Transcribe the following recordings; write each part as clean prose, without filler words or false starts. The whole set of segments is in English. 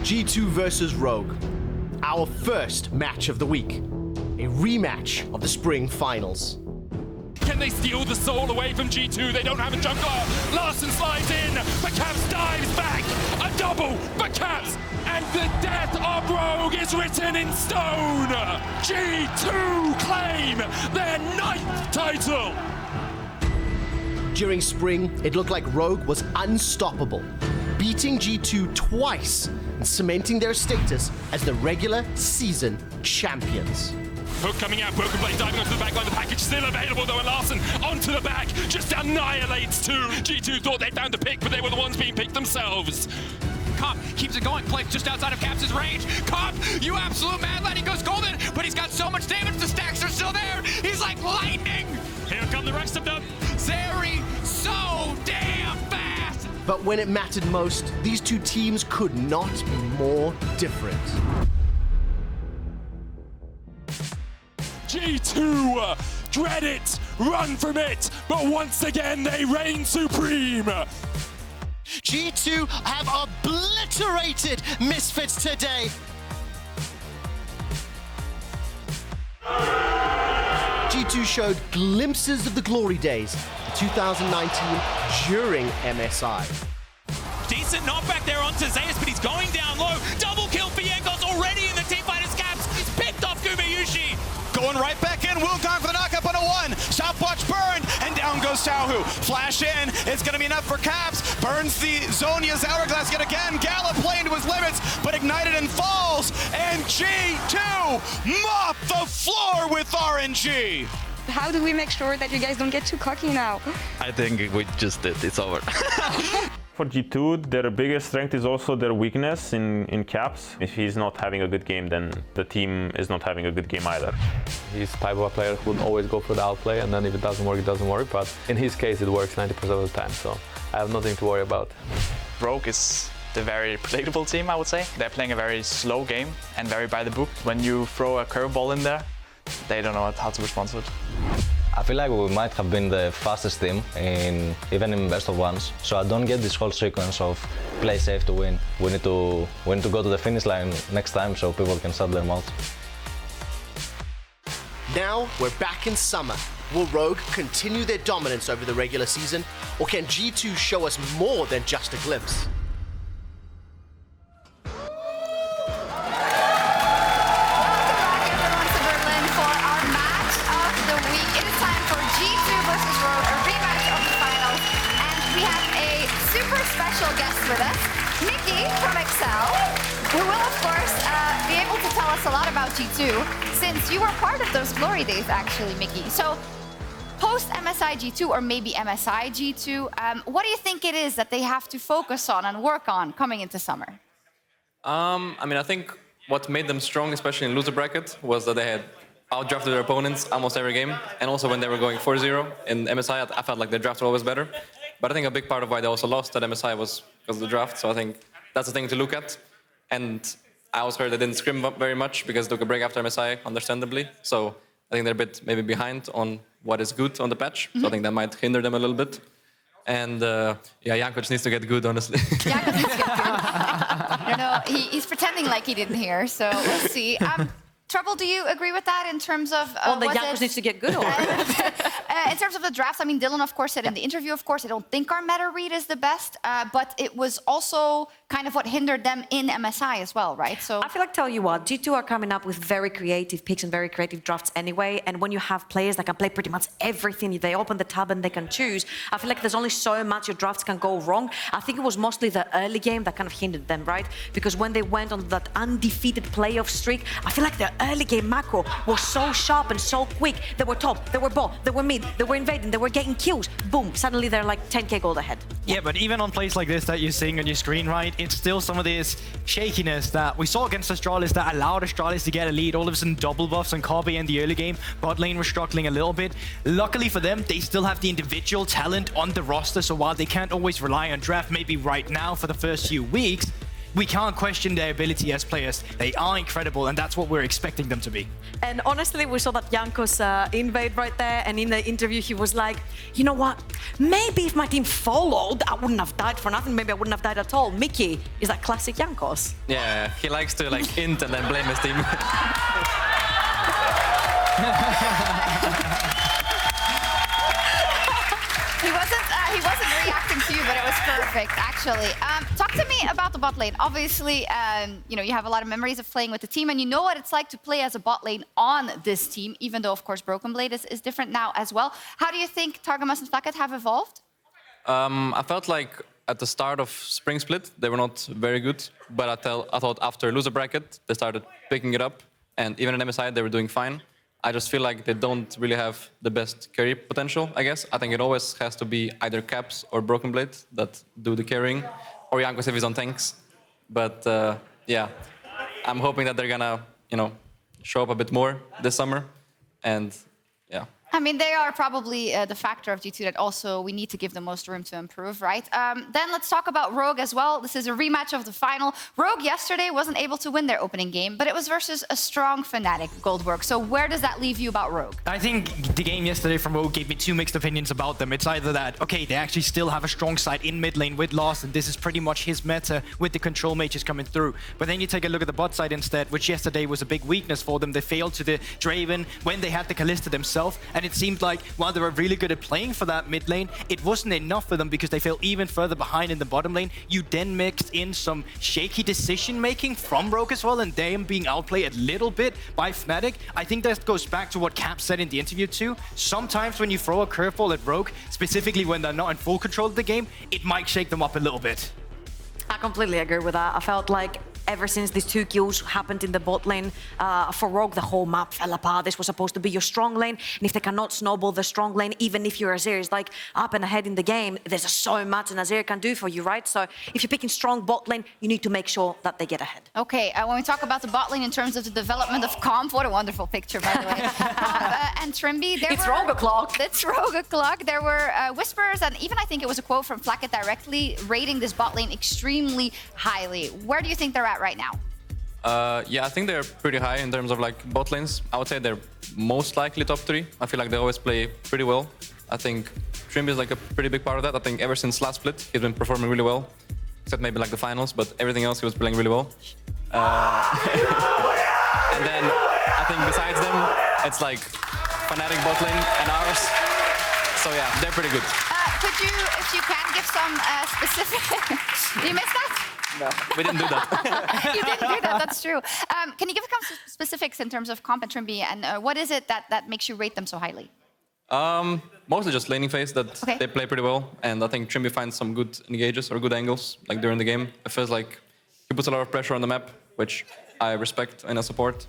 G2 versus Rogue. Our first match of the week. A rematch of the spring finals. Can they steal the soul away from G2? They don't have a jungler. Larssen slides in. Mikyx dives back. A double for Caps. And the death of Rogue is written in stone. G2 claim their 9th title. During spring, it looked like Rogue was unstoppable, beating G2 twice and cementing their status as the regular season champions. Hook coming out, BrokenBlade diving onto the back line, the package still available though, and Larssen onto the back, just annihilates two. G2 thought they found the pick, but they were the ones being picked themselves. Cop keeps it going, plays just outside of Caps' range. Cop, you absolute mad lad, he goes golden, but he's got so much damage, the stacks are still there. He's like lightning. Here come the rest of them. Zeri, so damn fast. But when it mattered most, these two teams could not be more different. G2, dread it, run from it, but once again they reign supreme. G2 have obliterated Misfits today. G2 showed glimpses of the glory days in 2019 during MSI. Decent knockback there onto Zeus, but he's going down low. Double kill for Jankos already in the teamfighter's Caps. He's picked off Gumayushi. Going right back in, Wukong for the knockup on a 1. Stopwatch burned, and down goes Xiaohu. Flash in, it's gonna be enough for Caps. Burns the Zhonya's Hourglass yet again. Gala playing to his limits, but ignited and falls. And G2 mop the floor with RNG. How do we make sure that you guys don't get too cocky now? I think we just did, it's over. For G2, their biggest strength is also their weakness in Caps. If he's not having a good game, then the team is not having a good game either. He's the type of a player who would always go for the outplay, and then if it doesn't work, it doesn't work. But in his case, it works 90% of the time, so I have nothing to worry about. Rogue is the very predictable team, I would say. They're playing a very slow game and very by the book. When you throw a curveball in there, they don't know how to respond to it. I feel like we might have been the fastest team, even in best of ones. So I don't get this whole sequence of play safe to win. We need to go to the finish line next time so people can shut their mouth. Now we're back in summer. Will Rogue continue their dominance over the regular season, or can G2 show us more than just a glimpse? Special guest with us, Mikyx from Excel, who will of course be able to tell us a lot about G2 since you were part of those glory days actually, Mikyx. So post MSI G2 or maybe MSI G2, what do you think it is that they have to focus on and work on coming into summer? I think what made them strong, especially in loser bracket, was that they had outdrafted their opponents almost every game, and also when they were going 4-0 in MSI, I felt like their draft were always better. But I think a big part of why they also lost at MSI was because of the draft, so I think that's the thing to look at. And I also heard they didn't scrim up very much because they took a break after MSI, understandably. So I think they're a bit maybe behind on what is good on the patch, so I think that might hinder them a little bit. And Jankos needs to get good, honestly. Jankos needs to get good. He's pretending like he didn't hear, so we'll see. Trouble, do you agree with that in terms of... well, the Jankos needs to get good, or? In terms of the drafts, Dylan, of course, said in the interview, of course, I don't think our meta read is the best, but it was also kind of what hindered them in MSI as well, right? So I feel like, tell you what, G2 are coming up with very creative picks and very creative drafts anyway, and when you have players that can play pretty much everything, they open the tab and they can choose, I feel like there's only so much your drafts can go wrong. I think it was mostly the early game that kind of hindered them, right? Because when they went on that undefeated playoff streak, I feel like the early game macro was so sharp and so quick. They were top, they were bot, they were mid, they were invading, they were getting kills. Boom, suddenly they're like 10k gold ahead. Yeah, but even on plays like this that you're seeing on your screen, right, it's still some of this shakiness that we saw against Astralis that allowed Astralis to get a lead. All of a sudden, double buffs on Kobe in the early game. Bot lane was struggling a little bit. Luckily for them, they still have the individual talent on the roster, so while they can't always rely on draft, maybe right now for the first few weeks, we can't question their ability as players. They are incredible, and that's what we're expecting them to be. And honestly, we saw that Jankos invade right there, and in the interview he was like, you know what, maybe if my team followed, I wouldn't have died for nothing, maybe I wouldn't have died at all. Mikyx is that classic Jankos. Yeah, he likes to like int and then blame his team. He wasn't reacting to you, but it was perfect, actually. Talk to me about the bot lane. Obviously, you know, you have a lot of memories of playing with the team, and you know what it's like to play as a bot lane on this team, even though, of course, BrokenBlade is different now as well. How do you think Targamas and Flakked have evolved? I felt like at the start of Spring Split, they were not very good, but I thought after loser bracket, they started picking it up, and even in MSI, they were doing fine. I just feel like they don't really have the best carry potential, I guess. I think it always has to be either Caps or BrokenBlade that do the carrying, or Jankos if he's on tanks. But yeah, I'm hoping that they're gonna, you know, show up a bit more this summer, and yeah. I mean, they are probably the factor of G2 that also we need to give the most room to improve, right? Then let's talk about Rogue as well. This is a rematch of the final. Rogue yesterday wasn't able to win their opening game, but it was versus a strong Fnatic, Guldborg. So where does that leave you about Rogue? I think the game yesterday from Rogue gave me two mixed opinions about them. It's either that, okay, they actually still have a strong side in mid lane with Larssen. This is pretty much his meta with the control mages coming through. But then you take a look at the bot side instead, which yesterday was a big weakness for them. They failed to the Draven when they had the Kalista themselves, and it seemed like while they were really good at playing for that mid lane, it wasn't enough for them because they fell even further behind in the bottom lane. You then mixed in some shaky decision making from Rogue as well, and them being outplayed a little bit by Fnatic. I think that goes back to what Cap said in the interview too. Sometimes when you throw a curveball at Rogue, specifically when they're not in full control of the game, it might shake them up a little bit. I completely agree with that. I felt like ever since these 2 kills happened in the bot lane, for Rogue, the whole map fell apart. This was supposed to be your strong lane, and if they cannot snowball the strong lane, even if your Azir is like up and ahead in the game, there's so much an Azir can do for you, right? So if you're picking strong bot lane, you need to make sure that they get ahead. Okay, when we talk about the bot lane in terms of the development of comp, what a wonderful picture, by the way. And Trymbi, it's Rogue o'clock. It's Rogue o'clock. There were whispers, and even I think it was a quote from Flakked directly, rating this bot lane extremely highly. Where do you think they're at right now? Yeah, I think they're pretty high in terms of like bot lanes. I would say they're most likely top 3. I feel like they always play pretty well. I think Trymbi is like a pretty big part of that. I think ever since last split, he's been performing really well. Except maybe like the finals, but everything else he was playing really well. And then I think besides them, it's like Fnatic bot lane and ours. So yeah, they're pretty good. Could you, if you can, give some specific... You missed that? No, we didn't do that. You didn't do that, that's true. Can you give some specifics in terms of comp and Trymbi, and what is it that makes you rate them so highly? Mostly just laning phase that they play pretty well, and I think Trymbi finds some good engages or good angles like during the game. It feels like he puts a lot of pressure on the map, which I respect and I support.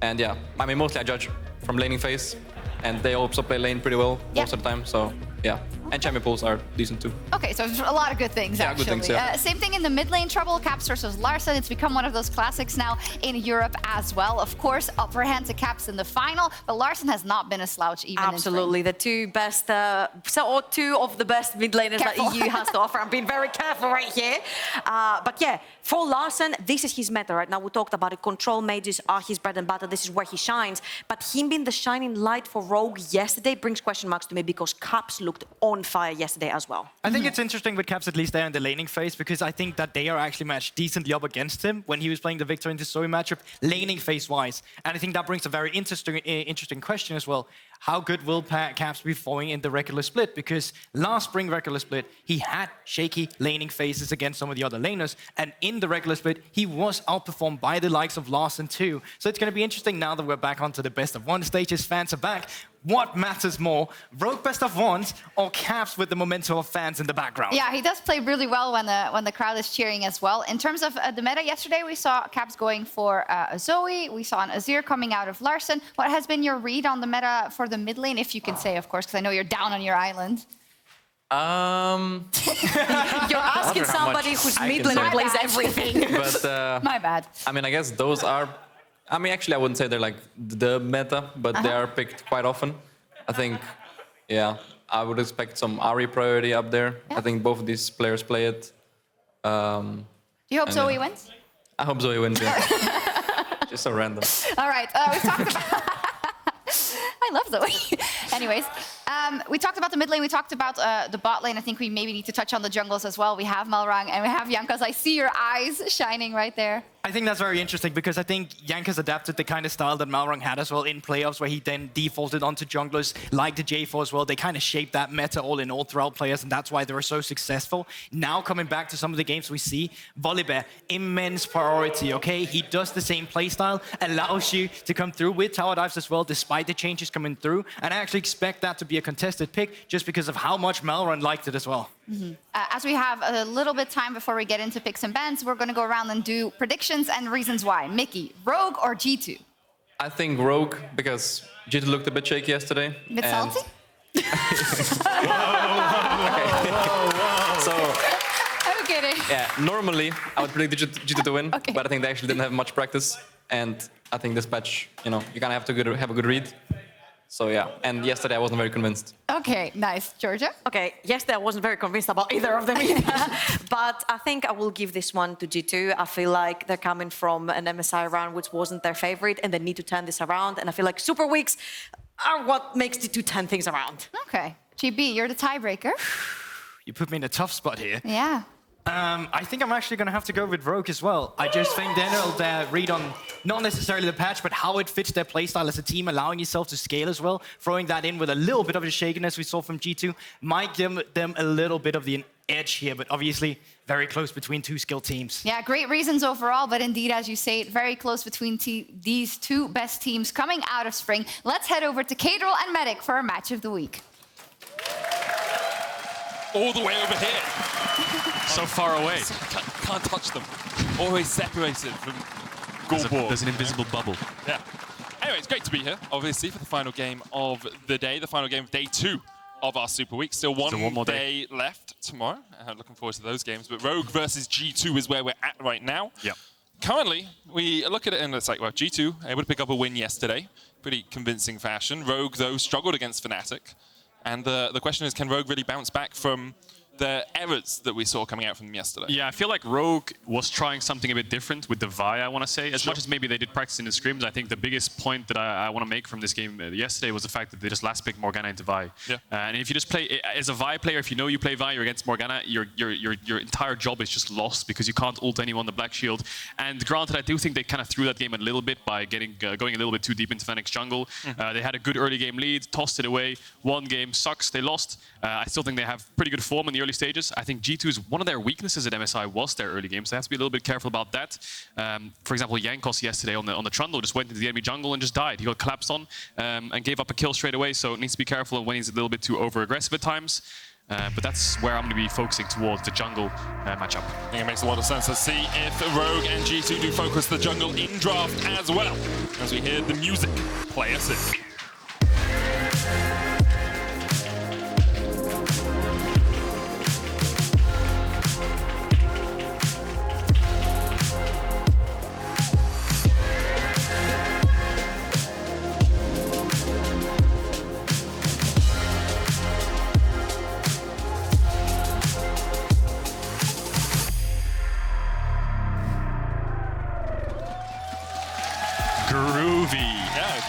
And yeah, I mean, mostly I judge from laning phase, and they also play lane pretty well most of the time, so yeah. And champion pools are decent too. Okay, so a lot of good things, actually. Good things, yeah. Same thing in the mid lane trouble, Caps versus Larssen. It's become one of those classics now in Europe as well. Of course, upper hand to Caps in the final, but Larssen has not been a slouch even Absolutely, the 2 best, or 2 of the best mid laners that EU has to offer. I'm being very careful right here. But yeah, for Larssen, this is his meta right now. We talked about it. Control mages are his bread and butter. This is where he shines. But him being the shining light for Rogue yesterday brings question marks to me because Caps looked on fire yesterday as well. I think it's interesting with Caps, at least there in the laning phase, because I think that they are actually matched decently up against him when he was playing the Victor in the Zoe matchup, laning phase-wise. And I think that brings a very interesting question as well. How good will Caps be falling in the regular split? Because last spring regular split, he had shaky laning phases against some of the other laners, and in the regular split, he was outperformed by the likes of Larssen too. So it's going to be interesting now that we're back onto the best of 1 stages, fans are back. What matters more, Rogue best of 1s or Caps with the momentum of fans in the background? Yeah, he does play really well when the crowd is cheering as well. In terms of the meta yesterday, we saw Caps going for a Zoe. We saw an Azir coming out of Larssen. What has been your read on the meta for the mid lane, if you can say, of course, because I know you're down on your island? You're asking somebody whose mid lane plays everything. But, my bad. I mean, I guess those are... I mean, actually, I wouldn't say they're like the meta, but they are picked quite often. I think, yeah, I would expect some Ahri priority up there. I think both of these players play it. Do you hope Zoe wins? I hope Zoe wins, yeah. Just so random. All right, we've talked about... I love Zoe. Anyways, we talked about the mid lane, we talked about the bot lane. I think we maybe need to touch on the jungles as well. We have Malrang and we have Jankos. I see your eyes shining right there. I think that's very interesting because I think Jankos adapted the kind of style that Malrang had as well in playoffs, where he then defaulted onto junglers like the J4 as well. They kind of shaped that meta all in all throughout players, and that's why they were so successful. Now coming back to some of the games we see, Volibear, immense priority, okay? He does the same playstyle, allows you to come through with tower dives as well, despite the changes coming through. And I actually expect that to be a contested pick just because of how much Malrang liked it as well. Mm-hmm. As we have a little bit time before we get into picks and bans, we're going to go around and do predictions and reasons why. Mickey, Rogue or G2? I think Rogue, because G2 looked a bit shaky yesterday. A bit salty? So, I'm kidding. yeah, normally I would predict G2 to win, but I think they actually didn't have much practice. And I think this patch, you know, you kind of have to have a good read. So yeah, and yesterday I wasn't very convinced. Okay, nice. Georgia? Okay, yesterday I wasn't very convinced about either of them either. But I think I will give this one to G2. I feel like they're coming from an MSI round which wasn't their favorite, and they need to turn this around. And I feel like super weeks are what makes G2 turn things around. Okay. GB, you're the tiebreaker. You put me in a tough spot here. Yeah. I think I'm actually going to have to go with Rogue as well. I just think they'll read on not necessarily the patch, but how it fits their playstyle as a team, allowing yourself to scale as well. Throwing that in with a little bit of the shakiness we saw from G2 might give them a little bit of the edge here, but obviously very close between two skilled teams. Yeah, great reasons overall, but indeed, as you say, very close between these two best teams coming out of spring. Let's head over to Caedrel and Medic for our match of the week. All the way over here. So far away. Can't touch them. Always separated from Guldborg. There's an invisible bubble. Yeah. Anyway, it's great to be here, obviously, for the final game of the day, the final game of day 2 of our Super Week. Still one more day left tomorrow. Looking forward to those games. But Rogue versus G2 is where we're at right now. Yeah. Currently, we look at it and it's like, well, G2 able to pick up a win yesterday. Pretty convincing fashion. Rogue, though, struggled against Fnatic. And the question is, can Rogue really bounce back from the errors that we saw coming out from them yesterday? Yeah, I feel like Rogue was trying something a bit different with the Vi, I want to say. As much as maybe they did practice in the scrims, I think the biggest point that I want to make from this game yesterday was the fact that they just last picked Morgana into Vi. Yeah. And if you just play, as a Vi player, if you know you play Vi, you're against Morgana, your entire job is just lost because you can't ult anyone the Black Shield. And granted, I do think they kind of threw that game a little bit by going a little bit too deep into Fnatic's jungle. They had a good early game lead, tossed it away, one game, sucks, they lost. I still think they have pretty good form in the early stages. I think G2's one of their weaknesses at MSI was their early game, so they have to be a little bit careful about that. For example, Jankos yesterday on the Trundle just went into the enemy jungle and just died. He got collapsed on and gave up a kill straight away, so it needs to be careful when he's a little bit too over-aggressive at times. But that's where I'm going to be focusing towards the jungle matchup. I think it makes a lot of sense. Let's see if Rogue and G2 do focus the jungle in draft as well, as we hear the music play us in.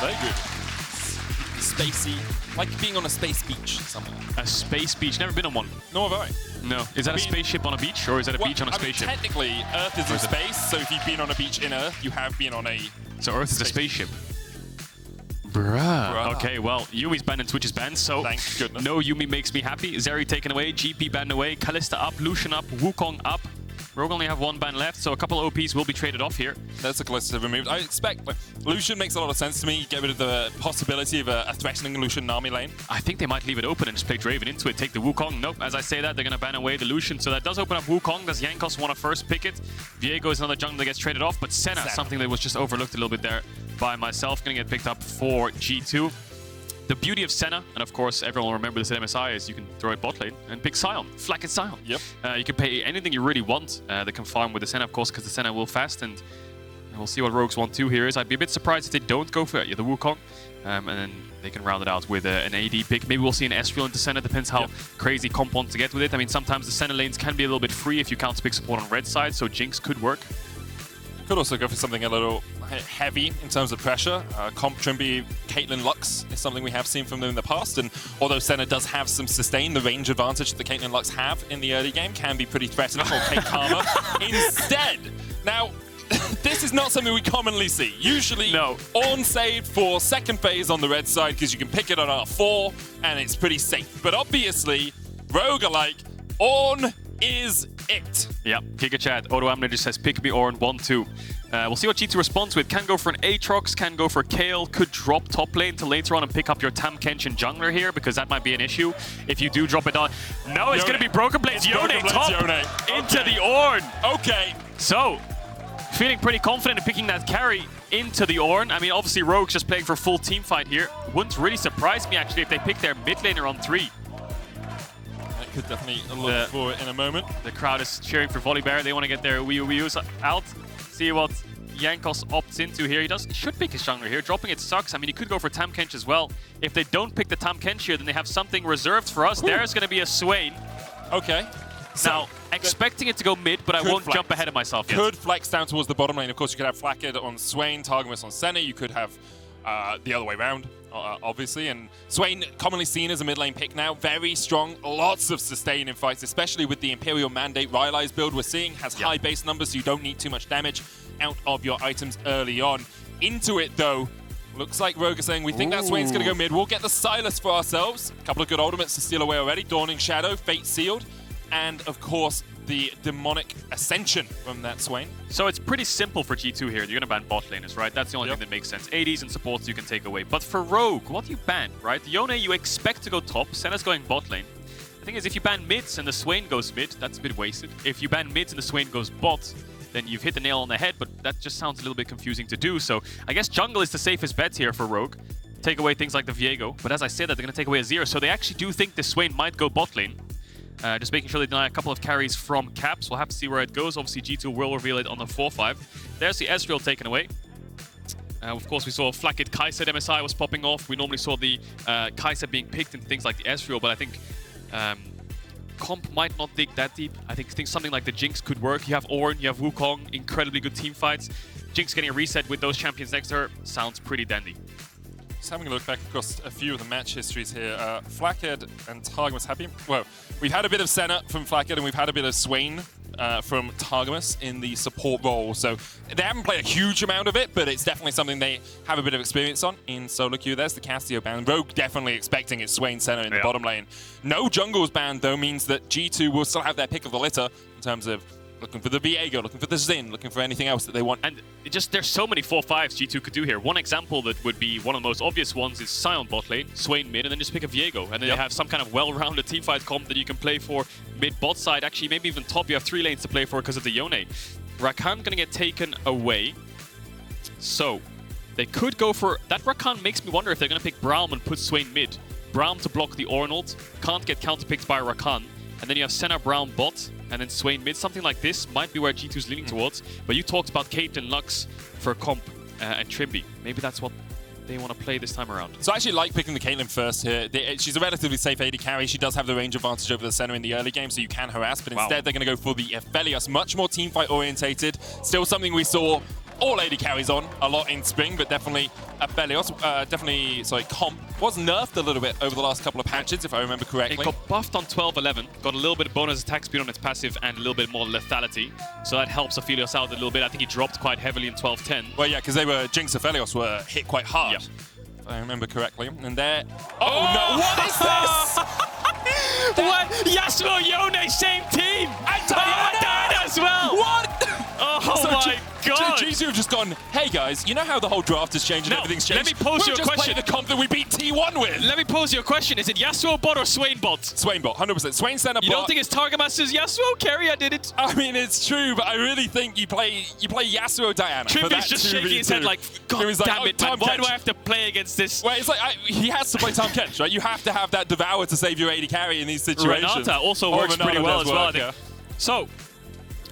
Very good. Spacey, like being on a space beach somewhere. A space beach? Never been on one. Nor have I. No. Is that a spaceship on a beach, or is that a beach on a spaceship? Technically, Earth is in space, so if you've been on a beach in Earth, you have been on a... So Earth is a spaceship. Bruh. Okay, well, Yumi's banned and Twitch is banned, so thank goodness. No Yumi makes me happy. Zeri taken away, GP banned away, Kalista up, Lucian up, Wukong up. Rogue only have one ban left, so a couple of OPs will be traded off here. That's a Kalista removed. I expect Lucian makes a lot of sense to me. Get rid of the possibility of a threatening Lucian Nami lane. I think they might leave it open and just play Draven into it, take the Wukong. Nope, as I say that, they're going to ban away the Lucian, so that does open up Wukong. Does Jankos want to first pick it? Viego is another jungle that gets traded off, but Senna, something that was just overlooked a little bit there by myself, going to get picked up for G2. The beauty of Senna, and of course everyone will remember this at MSI, is you can throw it bot lane and pick Sion, Flakked Sion. Yep. You can pay anything you really want that can farm with the Senna, of course, because the Senna will fast, and we'll see what Rogue's 1-2 here is. I'd be a bit surprised if they don't go for the Wukong. And then they can round it out with an AD pick. Maybe we'll see an Ezreal into Senna. Depends how crazy comp wants to get with it. I mean, sometimes the Senna lanes can be a little bit free if you counter pick support on red side, so Jinx could work. Could also go for something a little heavy in terms of pressure. Comp Trymbi, Caitlyn Lux is something we have seen from them in the past, and although Senna does have some sustain, the range advantage that the Caitlyn Lux have in the early game can be pretty threatening. Or take Karma instead. Now, this is not something we commonly see. Usually, Ornn saved for second phase on the red side because you can pick it on R4 and it's pretty safe. But obviously, Rogue are like, Ornn is it. Yeah, Giga Chat, Odoamne just says, pick me Ornn 1-2. We'll see what G2 responds with. Can go for an Aatrox, can go for Kayle, could drop top lane till later on and pick up your Tam Kenshin jungler here, because that might be an issue if you do drop it on. No, it's going to be BrokenBlade's Yone top into the Ornn. Okay. So, feeling pretty confident in picking that carry into the Ornn. I mean, obviously Rogue's just playing for full team fight here. Wouldn't really surprise me actually if they pick their mid laner on 3. That could definitely look for it in a moment. The crowd is cheering for Volibear. They want to get their Wii U's out. See what Jankos opts into here. He should pick his jungler here. Dropping it sucks. I mean, he could go for Tam Kench as well. If they don't pick the Tam Kench here, then they have something reserved for us. Ooh. There's going to be a Swain. Okay. Now, expecting it to go mid, but I won't jump ahead of myself yet. Could flex down towards the bottom lane. Of course, you could have Flakked on Swain, Targamas on Senna. You could have the other way around, obviously. And Swain, commonly seen as a mid lane pick now. Very strong, lots of sustain in fights, especially with the Imperial Mandate Rylai's build we're seeing. Has high base numbers, so you don't need too much damage out of your items early on. Into it, though, looks like Rogue is saying, we think that Swain's going to go mid. We'll get the Sylas for ourselves. A couple of good ultimates to steal away already. Dawning Shadow, Fate Sealed. And, of course, the Demonic Ascension from that Swain. So it's pretty simple for G2 here. You're going to ban bot laners, right? That's the only thing that makes sense. ADs and supports you can take away. But for Rogue, what do you ban, right? Yone, you expect to go top. Senna's going bot lane. The thing is, if you ban mids and the Swain goes mid, that's a bit wasted. If you ban mids and the Swain goes bot, then you've hit the nail on the head, but that just sounds a little bit confusing to do. So I guess jungle is the safest bet here for Rogue. Take away things like the Viego. But as I said, that they're going to take away a Zero. So they actually do think the Swain might go bot lane. Just making sure they deny a couple of carries from Caps. We'll have to see where it goes. Obviously, G2 will reveal it on the 4-5. There's the Ezreal taken away. Of course, we saw Flakked Kai'Sa MSI was popping off. We normally saw the Kai'Sa being picked in things like the Ezreal, but I think comp might not dig that deep. I think something like the Jinx could work. You have Ornn, you have Wukong, incredibly good team fights. Jinx getting a reset with those champions next to her sounds pretty dandy. Just having a look back across a few of the match histories here. Flakked and Targamas happy. Well, we've had a bit of Senna from Flakked and we've had a bit of Swain from Targamas in the support role. So they haven't played a huge amount of it, but it's definitely something they have a bit of experience on in solo queue. There's the Castillo ban. Rogue definitely expecting it's Swain Senna in the bottom lane. No jungles ban, though, means that G2 will still have their pick of the litter in terms of looking for the Viego, looking for the Xin, looking for anything else that they want. And there's so many 4-5s G2 could do here. One example that would be one of the most obvious ones is Sion bot lane, Swain mid, and then just pick a Viego. And then they have some kind of well-rounded teamfight comp that you can play for mid-bot side. Actually, maybe even top. You have 3 lanes to play for because of the Yone. Rakan gonna get taken away. So, they could go for... That Rakan makes me wonder if they're gonna pick Braum and put Swain mid. Braum to block the Ornn ult. Can't get counterpicked by Rakan. And then you have Senna, Braum bot, and then Swain mid. Something like this might be where G2's leaning towards. But you talked about Caitlyn Lux for comp and Trymbi. Maybe that's what they want to play this time around. So I actually like picking the Caitlyn first here. She's a relatively safe AD carry. She does have the range advantage over the Senna in the early game, so you can harass. But instead, they're going to go for the Aphelios. Much more teamfight orientated. Still something we saw all AD carries on a lot in spring, but definitely Aphelios, comp was nerfed a little bit over the last couple of patches, if I remember correctly. It got buffed on 12-11, got a little bit of bonus attack speed on its passive and a little bit more lethality, so that helps Aphelios out a little bit. I think he dropped quite heavily in 12-10. Well, yeah, because Jinx Aphelios were hit quite hard, if I remember correctly. And there... Oh, no! What is this? What? Yasuo, Yone, same team! And Diana as well! What? Oh my god! G2 have just gone, hey guys, you know how the whole draft has changed and everything's changed? Let me pose you a question. The comp that we beat T1 with. Let me pose you a question. Is it Yasuo bot or Swain bot? Swain bot, 100%. Swain Senna bot. You don't think it's Targamas' Yasuo carry? I did it. I mean, it's true, but I really think you play Yasuo Diana. Trymbi's just shaking his head like, God damn it, man. Why do I have to play against this? Well, it's like, he has to play Tam Kench, right? You have to have that Devour to save your AD carry in these situations. Renata also works pretty well as well, I think. So,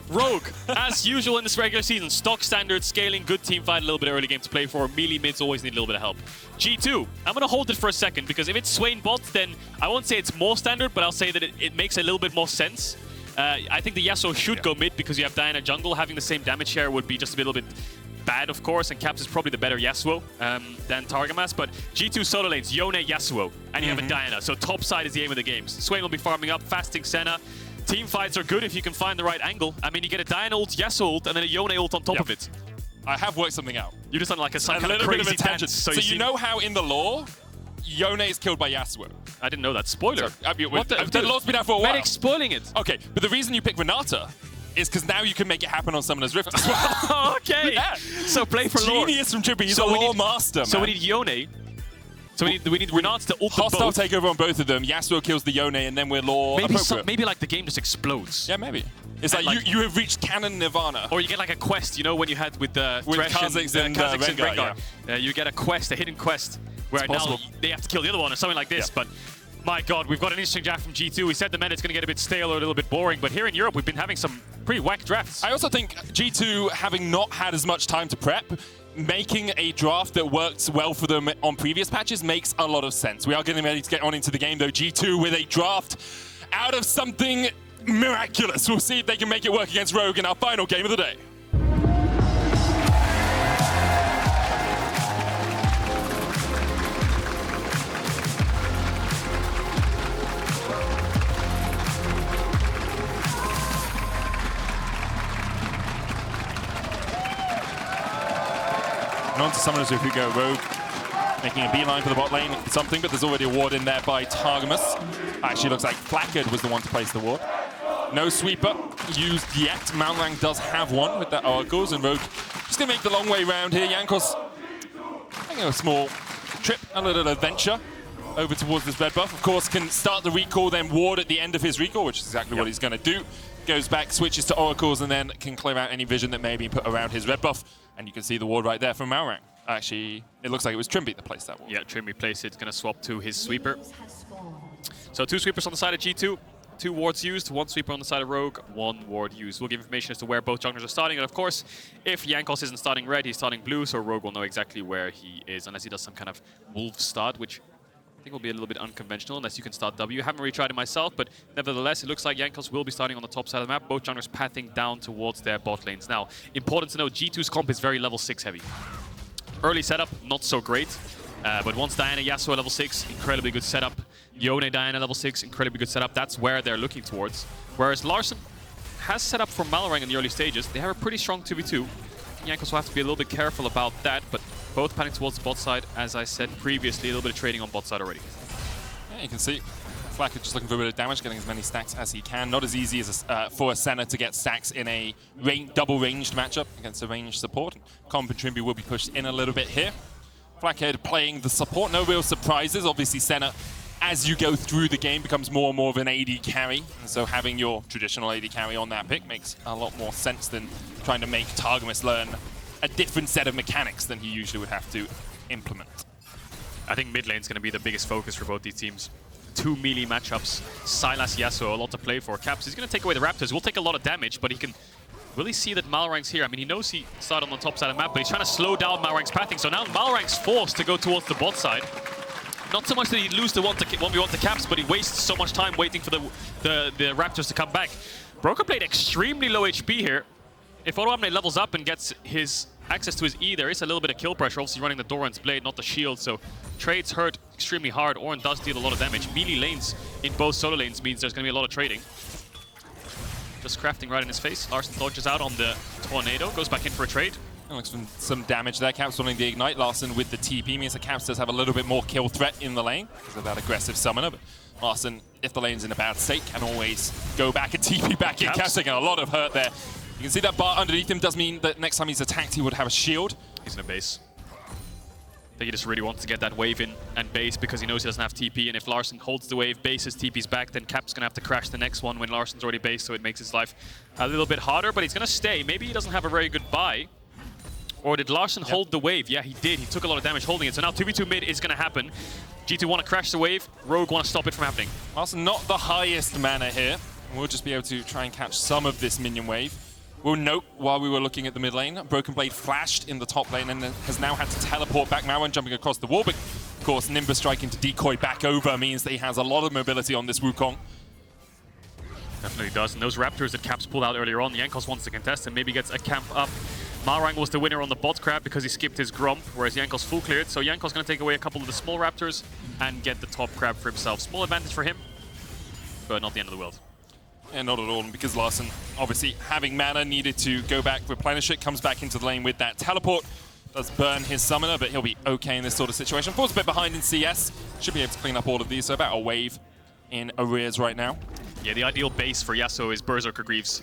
Rogue, as usual in this regular season, stock standard, scaling, good team fight, a little bit early game to play for. Melee mids always need a little bit of help. G2, I'm going to hold it for a second, because if it's Swain bot, then I won't say it's more standard, but I'll say that it makes a little bit more sense. I think the Yasuo should go mid, because you have Diana jungle. Having the same damage share would be just a little bit bad, of course, and Caps is probably the better Yasuo than Targamas, but G2 solo lanes, Yone, Yasuo, and you have a Diana, so top side is the aim of the games. Swain will be farming up, fasting Senna. Team fights are good if you can find the right angle. I mean, you get a Diana ult, Yasuo ult, and then a Yone ult on top of it. I have worked something out. You just done like a little bit of a crazy tangent. dance. So you know how in the lore, Yone is killed by Yasuo? I didn't know that. Spoiler. So, the lore's been out for a while. Medic spoiling it. Okay, but the reason you pick Renata is because now you can make it happen on Summoner's Rift as well. Okay. Yeah. So play for Laure. Genius from Trymbi. He's a lore master, man. So we need Yone. So we need Renata to ult Hostile both. takeover on both of them. Yasuo kills the Yone, and then we're Laure. Maybe like the game just explodes. Yeah, maybe. It's like you have reached canon nirvana. Or you get like a quest, you know, when you had with the Kha'Zix and Rengar. You get a quest, a hidden quest, where now they have to kill the other one or something like this. But my God, we've got an interesting draft from G2. We said the meta's going to get a bit stale or a little bit boring, but here in Europe, we've been having some pretty whack drafts. I also think G2, having not had as much time to prep, making a draft that worked well for them on previous patches makes a lot of sense. We are getting ready to get on into the game, though. G2 with a draft out of something miraculous. We'll see if they can make it work against Rogue in our final game of the day. And on to Summoners if we go Rogue, making a beeline for the bot lane, something, but there's already a ward in there by Targamas. Actually looks like Flakked was the one to place the ward. No sweeper used yet. Malrang does have one with that Oracles, and Rogue just gonna make the long way round here. Jankos taking a small trip, a little adventure over towards this red buff. Of course, can start the recall, then ward at the end of his recall, which is exactly what he's gonna do. Goes back, switches to Oracles, and then can clear out any vision that may be put around his red buff. And you can see the ward right there from Malrang. Actually, it looks like it was Trymbi that placed that ward. Yeah, Trymbi placed it. Going to swap to his sweeper. So 2 sweepers on the side of G2. 2 wards used, 1 sweeper on the side of Rogue, 1 ward used. We'll give information as to where both junglers are starting. And of course, if Jankos isn't starting red, he's starting blue, so Rogue will know exactly where he is, unless he does some kind of wolf start, which I think will be a little bit unconventional, unless you can start W. I haven't really tried it myself, but nevertheless, it looks like Jankos will be starting on the top side of the map. Both junglers pathing down towards their bot lanes. Now, important to note, G2's comp is very level 6 heavy. Early setup, not so great, but once Diana, Yasuo level 6, incredibly good setup. Yone, Diana level 6, incredibly good setup. That's where they're looking towards. Whereas Larssen has set up for Malrang in the early stages. They have a pretty strong 2v2. Jankos will have to be a little bit careful about that, but both panning towards the bot side, as I said previously, a little bit of trading on bot side already. Yeah, you can see Flakked just looking for a bit of damage, getting as many stacks as he can. Not as easy as for a Senna to get stacks in a double ranged matchup against a ranged support. Comp and Trymbi will be pushed in a little bit here. Flakked playing the support, no real surprises. Obviously, Senna, as you go through the game, becomes more and more of an AD carry. And so having your traditional AD carry on that pick makes a lot more sense than trying to make Targamas learn a different set of mechanics than he usually would have to implement. I think mid lane is going to be the biggest focus for both these teams. 2 melee matchups. Sylas, Yasuo, a lot to play for. Caps, he's going to take away the Raptors. Will take a lot of damage, but he can really see that Malrang's here. I mean, he knows he started on the top side of the map, but he's trying to slow down Malrang's pathing. So now Malrang's forced to go towards the bot side. Not so much that he lose the 1v1 to Caps, but he wastes so much time waiting for the Raptors to come back. BrokenBlade extremely low HP here. If Odoamne levels up and gets his access to his E, there is a little bit of kill pressure. Obviously running the Doran's blade, not the shield, so trades hurt extremely hard. Ornn does deal a lot of damage. Melee lanes in both solo lanes means there's going to be a lot of trading. Just crafting right in his face. Larssen dodges out on the tornado, goes back in for a trade. Looks for some damage there. Caps wanting the ignite. Larssen with the TP means that Caps does have a little bit more kill threat in the lane because of that aggressive summoner. But Larssen, if the lane's in a bad state, can always go back and TP back in. Caps taking a lot of hurt there. You can see that bar underneath him does mean that next time he's attacked, he would have a shield. He's in a base. I think he just really wants to get that wave in and base because he knows he doesn't have TP, and if Larssen holds the wave, bases, TP's back, then Cap's going to have to crash the next one when Larssen's already based, so it makes his life a little bit harder, but he's going to stay. Maybe he doesn't have a very good buy. Or did Larssen hold the wave? Yeah, he did. He took a lot of damage holding it, so now 2v2 mid is going to happen. G2 want to crash the wave, Rogue want to stop it from happening. Larssen not the highest mana here. We'll just be able to try and catch some of this minion wave. We'll note while we were looking at the mid lane, BrokenBlade flashed in the top lane and has now had to teleport back. Malrang jumping across the wall, but of course Nimbus striking to decoy back over means that he has a lot of mobility on this Wukong. Definitely does. And those Raptors that Caps pulled out earlier on, Jankos wants to contest and maybe gets a camp up. Malrang was the winner on the bot crab because he skipped his Gromp, whereas Jankos full cleared. So Jankos going to take away a couple of the small Raptors and get the top crab for himself. Small advantage for him, but not the end of the world. Yeah, not at all, because Larssen, obviously having mana, needed to go back, replenish it, comes back into the lane with that teleport. Does burn his summoner, but he'll be okay in this sort of situation. Falls a bit behind in CS. Should be able to clean up all of these, so about a wave in arrears right now. Yeah, the ideal base for Yasuo is Berserker Greaves.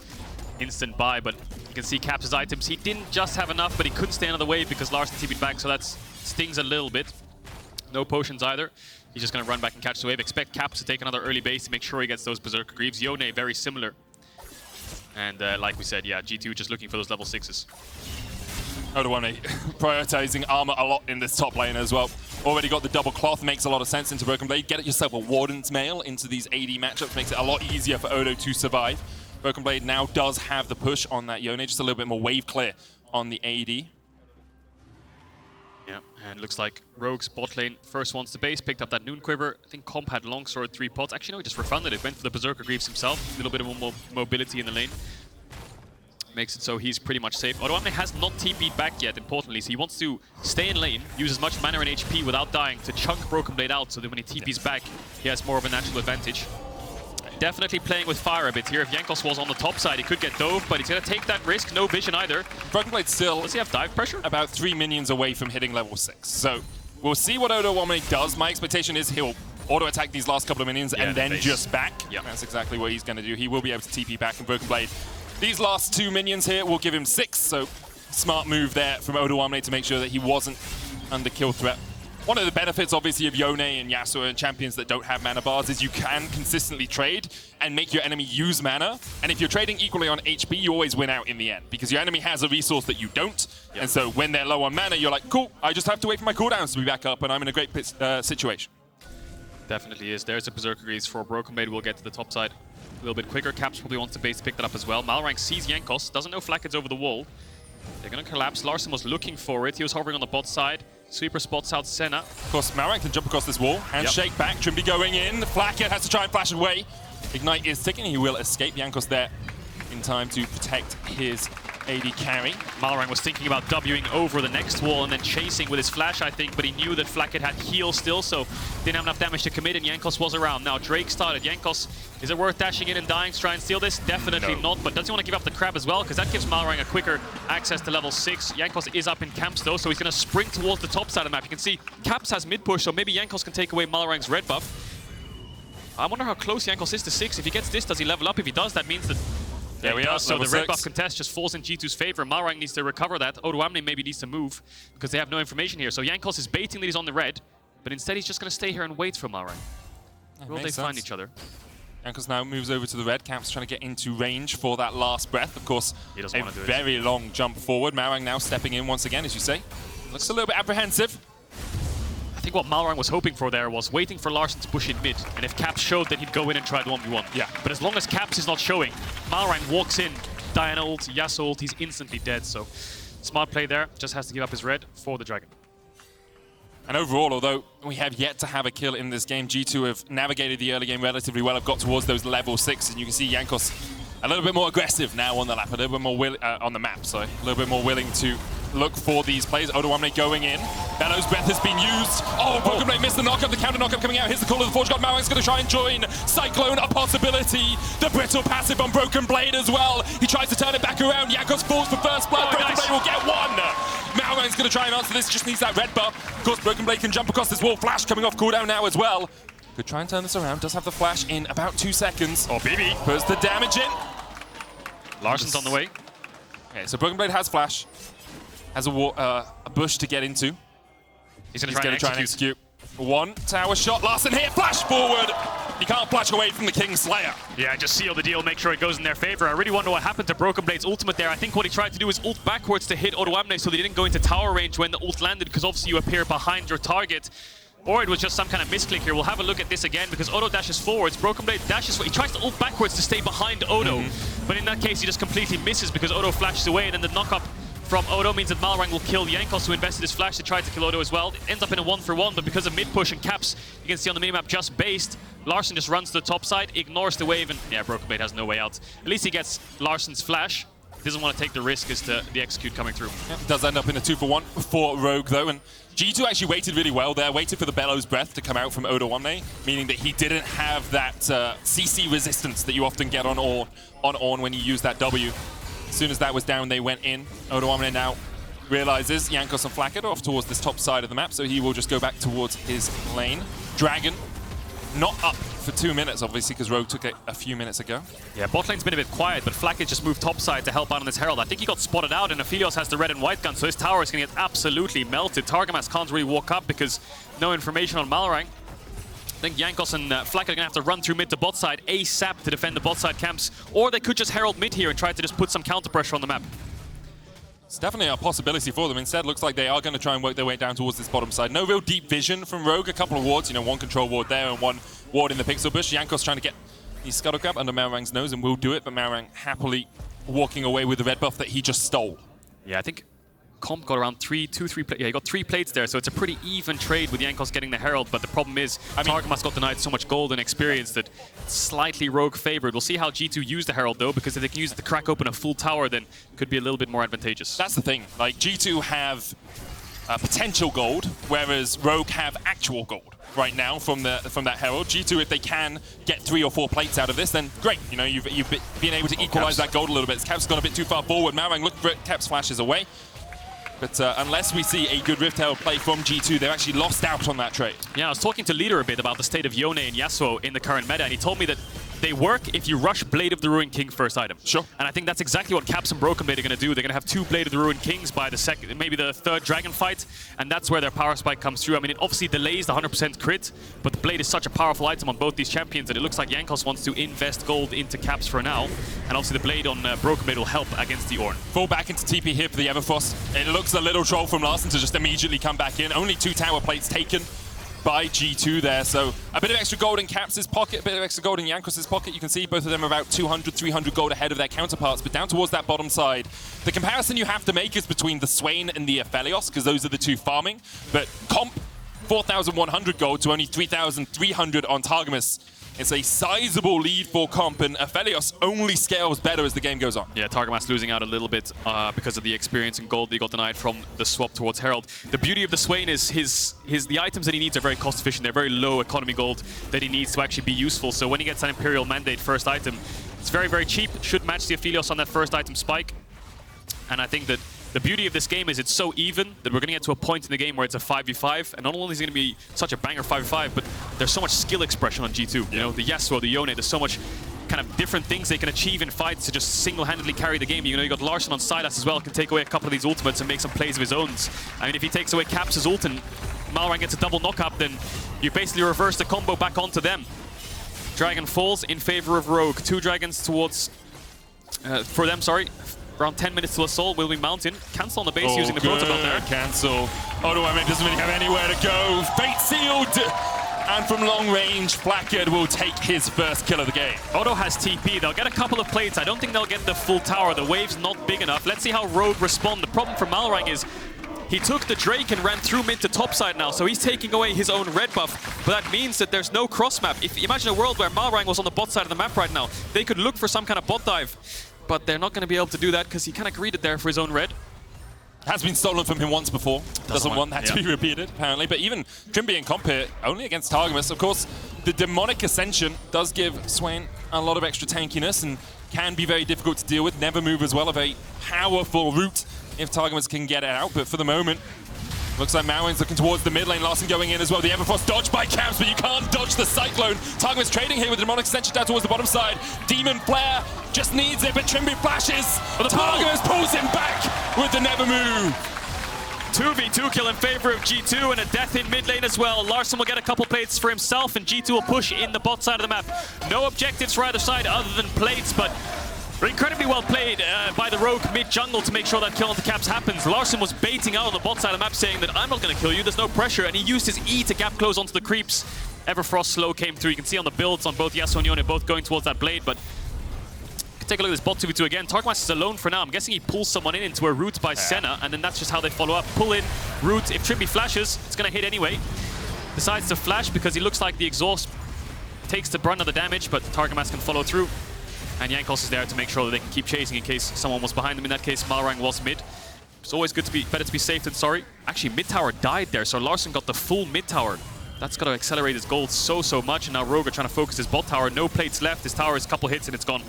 Instant buy, but you can see Caps' items. He didn't just have enough, but he couldn't stay another wave because Larssen TP'd back, so that stings a little bit. No potions either. He's just going to run back and catch the wave. Expect Caps to take another early base to make sure he gets those Berserker Greaves. Yone, very similar. And like we said, yeah, G2 just looking for those level 6s. Odoamne prioritizing armor a lot in this top lane as well. Already got the double cloth, makes a lot of sense into BrokenBlade. Get yourself a Warden's Mail into these AD matchups, makes it a lot easier for Odo to survive. BrokenBlade now does have the push on that Yone, just a little bit more wave clear on the AD. Yeah, and looks like Rogue's bot lane first wants the base, picked up that Noon Quiver. I think Comp had Longsword, 3 pots. Actually, no, he just refunded it, went for the Berserker Greaves himself. A little bit of more mobility in the lane. Makes it so he's pretty much safe. Odoamne has not TP'd back yet, importantly, so he wants to stay in lane, use as much mana and HP without dying to chunk BrokenBlade out, so that when he TP's back, he has more of a natural advantage. Definitely playing with fire a bit here. If Jankos was on the top side, he could get dove, but he's going to take that risk. No vision either. BrokenBlade still... Does he have dive pressure? About 3 minions away from hitting level 6. So we'll see what Odoamne does. My expectation is he'll auto-attack these last couple of minions and then just back. Yep. That's exactly what he's going to do. He will be able to TP back, and BrokenBlade, these last 2 minions here will give him 6. So smart move there from Odoamne to make sure that he wasn't under kill threat. One of the benefits, obviously, of Yone and Yasuo and champions that don't have mana bars is you can consistently trade and make your enemy use mana. And if you're trading equally on HP, you always win out in the end because your enemy has a resource that you don't. Yep. And so when they're low on mana, you're like, cool, I just have to wait for my cooldowns to be back up, and I'm in a great situation. Definitely is. There's a Berserker Greaves for BrokenBlade. We'll get to the top side a little bit quicker. Caps probably wants the base to pick that up as well. Malrang sees Jankos, doesn't know Flakked's over the wall. They're going to collapse. Larssen was looking for it. He was hovering on the bot side. Sweeper spots out Senna. Of course, Malrang can jump across this wall. Handshake back. Trymbi going in. Flakked has to try and flash away. Ignite is ticking. He will escape. Jankos there in time to protect his AD carry. Malrang was thinking about Wing over the next wall and then chasing with his flash, I think, but he knew that Flakked had heal still, so didn't have enough damage to commit, and Jankos was around. Now Drake started. Jankos, is it worth dashing in and dying to try and steal this? Definitely not, but does he want to give up the crab as well? Because that gives Malrang a quicker access to level 6. Jankos is up in camps though, so he's going to sprint towards the top side of the map. You can see Caps has mid push, so maybe Jankos can take away Malrang's red buff. I wonder how close Jankos is to 6. If he gets this, does he level up? If he does, that means that... There we are. So the red buff contest just falls in G2's favor. Malrang needs to recover that. Odoamne maybe needs to move because they have no information here. So Jankos is baiting that he's on the red, but instead he's just going to stay here and wait for Malrang. Will they find each other? Jankos now moves over to the red. Caps trying to get into range for that last breath. Of course, a very long jump forward. Malrang now stepping in once again, as you say. Looks a little bit apprehensive. I think what Malrang was hoping for there was waiting for Larssen to push in mid, and if Caps showed, then he'd go in and try the 1v1. Yeah. But as long as Caps is not showing, Malrang walks in, Diana ult, Yasuo ult, he's instantly dead, so smart play there, just has to give up his red for the dragon. And overall, although we have yet to have a kill in this game, G2 have navigated the early game relatively well, have got towards those level 6, and you can see Jankos a little bit more aggressive now on the lap, a little bit more on the map, sorry, a little bit more willing to look for these plays. Odoamne going in. Bellow's breath has been used. Oh, BrokenBlade missed the knockup, the counter knockup coming out. Here's the call of the Forge God. Malrang's going to try and join. Cyclone, a possibility. The brittle passive on BrokenBlade as well. He tries to turn it back around. Jankos falls for first blood. BrokenBlade will get 1. Malrang's going to try and answer this, just needs that red buff. Of course, BrokenBlade can jump across this wall. Flash coming off cooldown now as well. Could try and turn this around. Does have the flash in about 2 seconds. Oh, BB. Puts the damage in. Larssen's on the way. Okay, so BrokenBlade has flash. Has a bush to get into. He's going to try and execute. 1 tower shot. Larssen here, flash forward. He can't flash away from the Kingslayer. Yeah, just seal the deal, make sure it goes in their favor. I really wonder what happened to BrokenBlade's ultimate there. I think what he tried to do is ult backwards to hit Odoamne so they didn't go into tower range when the ult landed, because obviously you appear behind your target. or it was just some kind of misclick here. We'll have a look at this again because Odo dashes forwards. BrokenBlade dashes forward. He tries to ult backwards to stay behind Odo. But in that case, he just completely misses because Odo flashes away. And then the knock-up from Odo means that Malrang will kill Jankos, who invested his flash to try to kill Odo as well. It ends up in a 1-for-1, but because of mid-push and caps, you can see on the minimap just based, Larssen just runs to the top side, ignores the wave, and yeah, BrokenBlade has no way out. At least he gets Larssen's flash. Doesn't want to take the risk as to the execute coming through. Yeah, does end up in a 2-for-1 for Rogue though, and G2 actually waited really well there, waited for the Bellows Breath to come out from Odoamne, meaning that he didn't have that CC resistance that you often get on Ornn when you use that W. As soon as that was down, they went in. Odoamne now realizes Jankos and Flakked are off towards this top side of the map, so he will just go back towards his lane. Dragon not up for 2 minutes, obviously, because Rogue took it a few minutes ago. Yeah, bot lane's been a bit quiet, but Flakked just moved topside to help out on this Herald. I think he got spotted out, and Aphelios has the red and white gun, so his tower is going to get absolutely melted. Targamas can't really walk up because no information on Malrang. I think Jankos and Flakked are going to have to run through mid to bot side ASAP to defend the bot side camps, or they could just Herald mid here and try to just put some counter pressure on the map. It's definitely a possibility for them. Instead, looks like they are going to try and work their way down towards this bottom side. No real deep vision from Rogue. A couple of wards, you know, one control ward there and one ward in the pixel bush. Jankos trying to get the scuttle grab under Malrang's nose and will do it, but Malrang happily walking away with the red buff that he just stole. Yeah, I think Comp got around three plates. Yeah, he got 3 plates there, so it's a pretty even trade with Jankos getting the Herald, but the problem is Targamas got denied so much gold and experience that it's slightly Rogue favored. We'll see how G2 use the Herald though, because if they can use it to crack open a full tower, then it could be a little bit more advantageous. That's the thing, like G2 have potential gold, whereas Rogue have actual gold right now from that Herald. G2, if they can get 3 or 4 plates out of this, then great. You know, you've been able to equalize that gold a little bit. Cap's gone a bit too far forward. Malrang looked for it, Cap's flashes away. But unless we see a good Rift Herald play from G2, they've actually lost out on that trade. Yeah, I was talking to Leader a bit about the state of Yone and Yasuo in the current meta, and he told me that they work if you rush Blade of the Ruined King first item. Sure. And I think that's exactly what Caps and BrokenBlade are going to do. They're going to have 2 Blade of the Ruined Kings by the second, maybe the 3rd Dragon fight, and that's where their power spike comes through. I mean, it obviously delays the 100% crit, but the Blade is such a powerful item on both these champions that it looks like Jankos wants to invest gold into Caps for now, and obviously the Blade on BrokenBlade will help against the Ornn. Fall back into TP here for the Everfrost. It looks a little troll from Larssen to just immediately come back in. Only 2 tower plates taken by G2 there, so a bit of extra gold in Caps' pocket, a bit of extra gold in Jankos' pocket. You can see both of them are about 200, 300 gold ahead of their counterparts, but down towards that bottom side, the comparison you have to make is between the Swain and the Aphelios, because those are the 2 farming, but comp 4,100 gold to only 3,300 on Targamas. It's a sizable lead for Comp, and Aphelios only scales better as the game goes on. Yeah, Targamas losing out a little bit because of the experience and gold that he got denied from the swap towards Herald. The beauty of the Swain is the items that he needs are very cost efficient. They're very low economy gold that he needs to actually be useful. So when he gets an Imperial Mandate first item, it's very, very cheap. Should match the Aphelios on that first item spike. And I think that the beauty of this game is it's so even that we're going to get to a point in the game where it's a 5v5, and not only is it going to be such a banger 5v5, but there's so much skill expression on G2. You know, the Yasuo, the Yone, there's so much kind of different things they can achieve in fights to just single-handedly carry the game. You know, you got Larssen on Sylas as well, can take away a couple of these ultimates and make some plays of his own. I mean, if he takes away Caps' ult and Malrang gets a double knock-up, then you basically reverse the combo back onto them. Dragon falls in favor of Rogue. 2 dragons towards... for them, sorry. Around 10 minutes to assault, will be mountain. Cancel on the base using the protocol there. Cancel. Odoamne doesn't really have anywhere to go. Fate sealed! And from long range, Flakked will take his first kill of the game. Odo has TP. They'll get a couple of plates. I don't think they'll get the full tower. The wave's not big enough. Let's see how Rogue respond. The problem for Malrang is he took the Drake and ran through mid to topside now, so he's taking away his own red buff. But that means that there's no cross map. If imagine a world where Malrang was on the bot side of the map right now, they could look for some kind of bot dive. But they're not going to be able to do that because he kind of greeted there for his own red. Has been stolen from him once before. Doesn't want that to be repeated, apparently. But even Trymbi and Comp here, only against Targamas. Of course, the Demonic Ascension does give Swain a lot of extra tankiness and can be very difficult to deal with. Never move as well, a very powerful route if Targamas can get it out. But for the moment, looks like Malrang's looking towards the mid lane. Larssen going in as well. The Everfrost dodged by Caps, but you can't dodge the Cyclone. Targamas trading here with the Demonic Extension down towards the bottom side. Demon Flare just needs it, but Trymbi flashes. Targamas pulls him back with the never move. 2v2 kill in favor of G2 and a death in mid lane as well. Larssen will get a couple plates for himself and G2 will push in the bot side of the map. No objectives for either side other than plates, but Incredibly well played by the Rogue mid-jungle to make sure that kill onto Caps happens. Larssen was baiting out on the bot side of the map saying that I'm not going to kill you, there's no pressure, and he used his E to gap close onto the creeps. Everfrost slow came through. You can see on the builds on both Yasuo and Yone both going towards that blade, but take a look at this bot 2v2 again. Targamas is alone for now. I'm guessing he pulls someone in into a root by Senna, and then that's just how they follow up. Pull in, root. If Trymbi flashes, it's going to hit anyway. Decides to flash because he looks like the exhaust takes the brunt of the damage, but Targamas can follow through. And Jankos is there to make sure that they can keep chasing in case someone was behind them. In that case, Malrang was mid. It's always good to be better to be safe than sorry. Actually, mid tower died there, so Larssen got the full mid tower. That's got to accelerate his gold so much, and now Rogue are trying to focus his bot tower. No plates left. His tower is a couple hits and it's gone.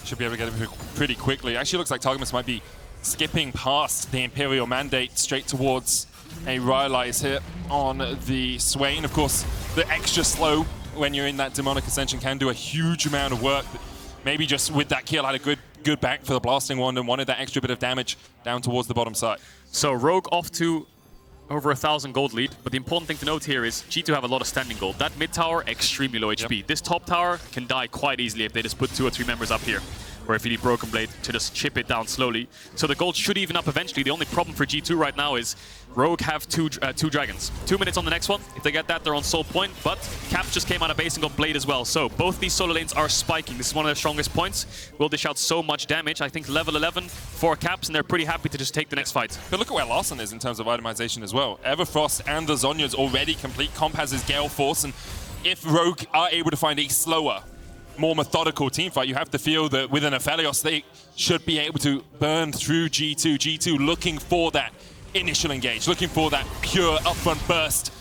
Should be able to get him pretty quickly. Actually looks like Targamas might be skipping past the Imperial Mandate straight towards a Rylai's here on the Swain. Of course, the extra slow when you're in that Demonic Ascension can do a huge amount of work. Maybe just with that kill had a good back for the Blasting Wand and wanted that extra bit of damage down towards the bottom side. So Rogue off to over 1,000 gold lead, but the important thing to note here is G2 have a lot of standing gold. That mid tower, extremely low HP. Yep. This top tower can die quite easily if they just put 2 or 3 members up here, or if you need BrokenBlade to just chip it down slowly. So the gold should even up eventually. The only problem for G2 right now is Rogue have two dragons. 2 minutes on the next one. If they get that, they're on soul point, but Caps just came out of base and got Blade as well. So both these solo lanes are spiking. This is one of their strongest points. Will dish out so much damage. I think level 11 for Caps, and they're pretty happy to just take the next fight. But look at where Larssen is in terms of itemization as well. Everfrost and the Zhonya's already complete. Comp has his Gale Force, and if Rogue are able to find a slower, more methodical team fight, you have to feel that with an Aphelios, they should be able to burn through G2. G2 looking for that initial engage, looking for that pure upfront burst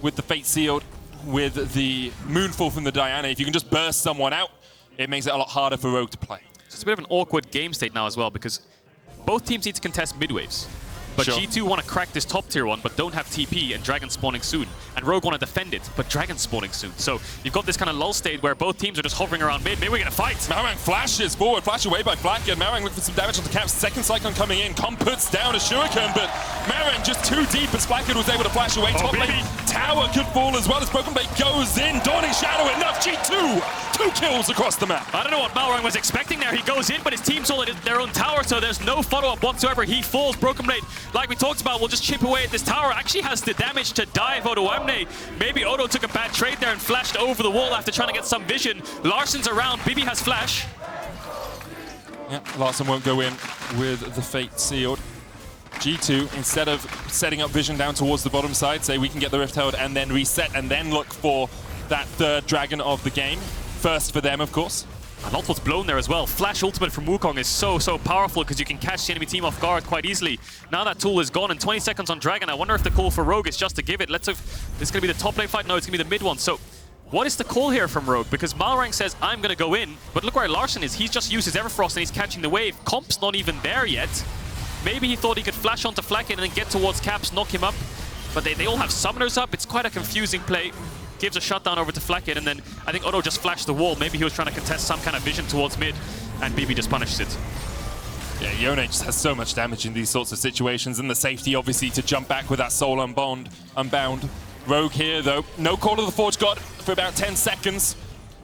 with the Fate Sealed, with the Moonfall from the Diana. If you can just burst someone out, it makes it a lot harder for Rogue to play. So it's a bit of an awkward game state now as well, because both teams need to contest mid waves. But sure. G2 want to crack this top tier one, but don't have TP and Dragon spawning soon. And Rogue want to defend it, but Dragon spawning soon. So you've got this kind of lull state where both teams are just hovering around mid. Maybe we're going to fight. Malrang flashes forward, flash away by Flakked. Malrang looking for some damage on the Caps. Second Cyclone coming in. Com puts down a Shuriken, but Malrang just too deep as Flakked was able to flash away. Top lane tower could fall as well as BrokenBlade goes in. Dawning Shadow enough. G2, 2 kills across the map. I don't know what Malrang was expecting there. He goes in, but his team's all at their own tower, so there's no follow-up whatsoever. He falls. BrokenBlade, like we talked about, will just chip away at this tower. Actually has the damage to dive Odoamne. Maybe Odo took a bad trade there and flashed over the wall after trying to get some vision. Larssen's around. Bibi has flash. Yeah, Larssen won't go in with the Fate Sealed. G2, instead of setting up vision down towards the bottom side, say we can get the Rift held and then reset and then look for that third dragon of the game. First for them, of course. A lot was blown there as well. Flash ultimate from Wukong is so powerful because you can catch the enemy team off guard quite easily. Now that tool is gone and 20 seconds on Dragon. I wonder if the call for Rogue is just to give it. This is going to be the top lane fight. No, it's going to be the mid one. So what is the call here from Rogue? Because Malrang says, I'm going to go in. But look where Larssen is. He's just used his Everfrost and he's catching the wave. Comp's not even there yet. Maybe he thought he could flash onto Flakked and then get towards Caps, knock him up. But they all have summoners up. It's quite a confusing play. Gives a shutdown over to Flakked, and then I think Odo just flashed the wall. Maybe he was trying to contest some kind of vision towards mid, and Bibi just punishes it. Yeah, Yone just has so much damage in these sorts of situations, and the safety, obviously, to jump back with that soul unbound. Rogue here, though. No Call of the Forge God for about 10 seconds.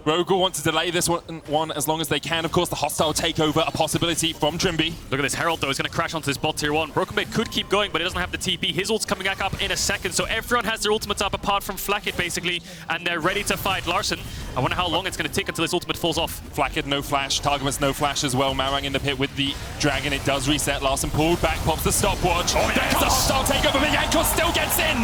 Rogue will want to delay this one as long as they can. Of course, the hostile takeover, a possibility from Trymbi. Look at this Herald, though. He's going to crash onto this bot tier 1. BrokenBlade could keep going, but he doesn't have the TP. His ult's coming back up in a second, so everyone has their ultimates up apart from Flakked, basically, and they're ready to fight Larssen. I wonder how long it's going to take until his ultimate falls off. Flakked, no flash. Targamas, no flash as well. Malrang in the pit with the Dragon. It does reset. Larssen pulled back, pops the stopwatch. Oh, there's the hostile takeover, but Jankos still gets in.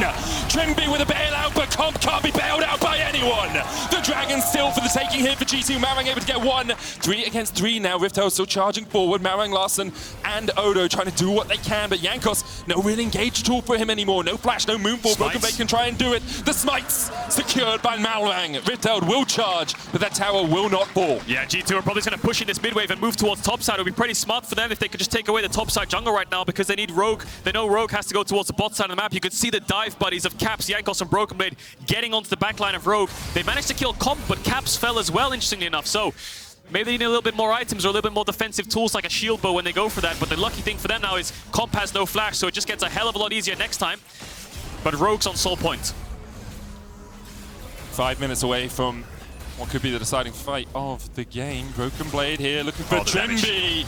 Trymbi with a bailout, but Comp can't be bailed out by anyone. The Dragon still for the taking here for G2. Malrang able to get 1. 3 against 3 now. Rifthold still charging forward. Malrang, Larssen, and Odo trying to do what they can, but Jankos, no real engage tool for him anymore. No flash, no moonfall. BrokenBlade can try and do it. The smites secured by Malrang. Rifthold will charge, but that tower will not fall. Yeah, G2 are probably going to push in this mid wave and move towards topside. It would be pretty smart for them if they could just take away the topside jungle right now, because they need Rogue. They know Rogue has to go towards the bot side of the map. You could see the dive buddies of Caps, Jankos, and BrokenBlade getting onto the backline of Rogue. They managed to kill Comp, but Caps fell as well, interestingly enough. So maybe they need a little bit more items or a little bit more defensive tools like a shield bow when they go for that. But the lucky thing for them now is Comp has no flash, so it just gets a hell of a lot easier next time. But Rogue's on soul point. 5 minutes away from what could be the deciding fight of the game. BrokenBlade here looking for Trymbi.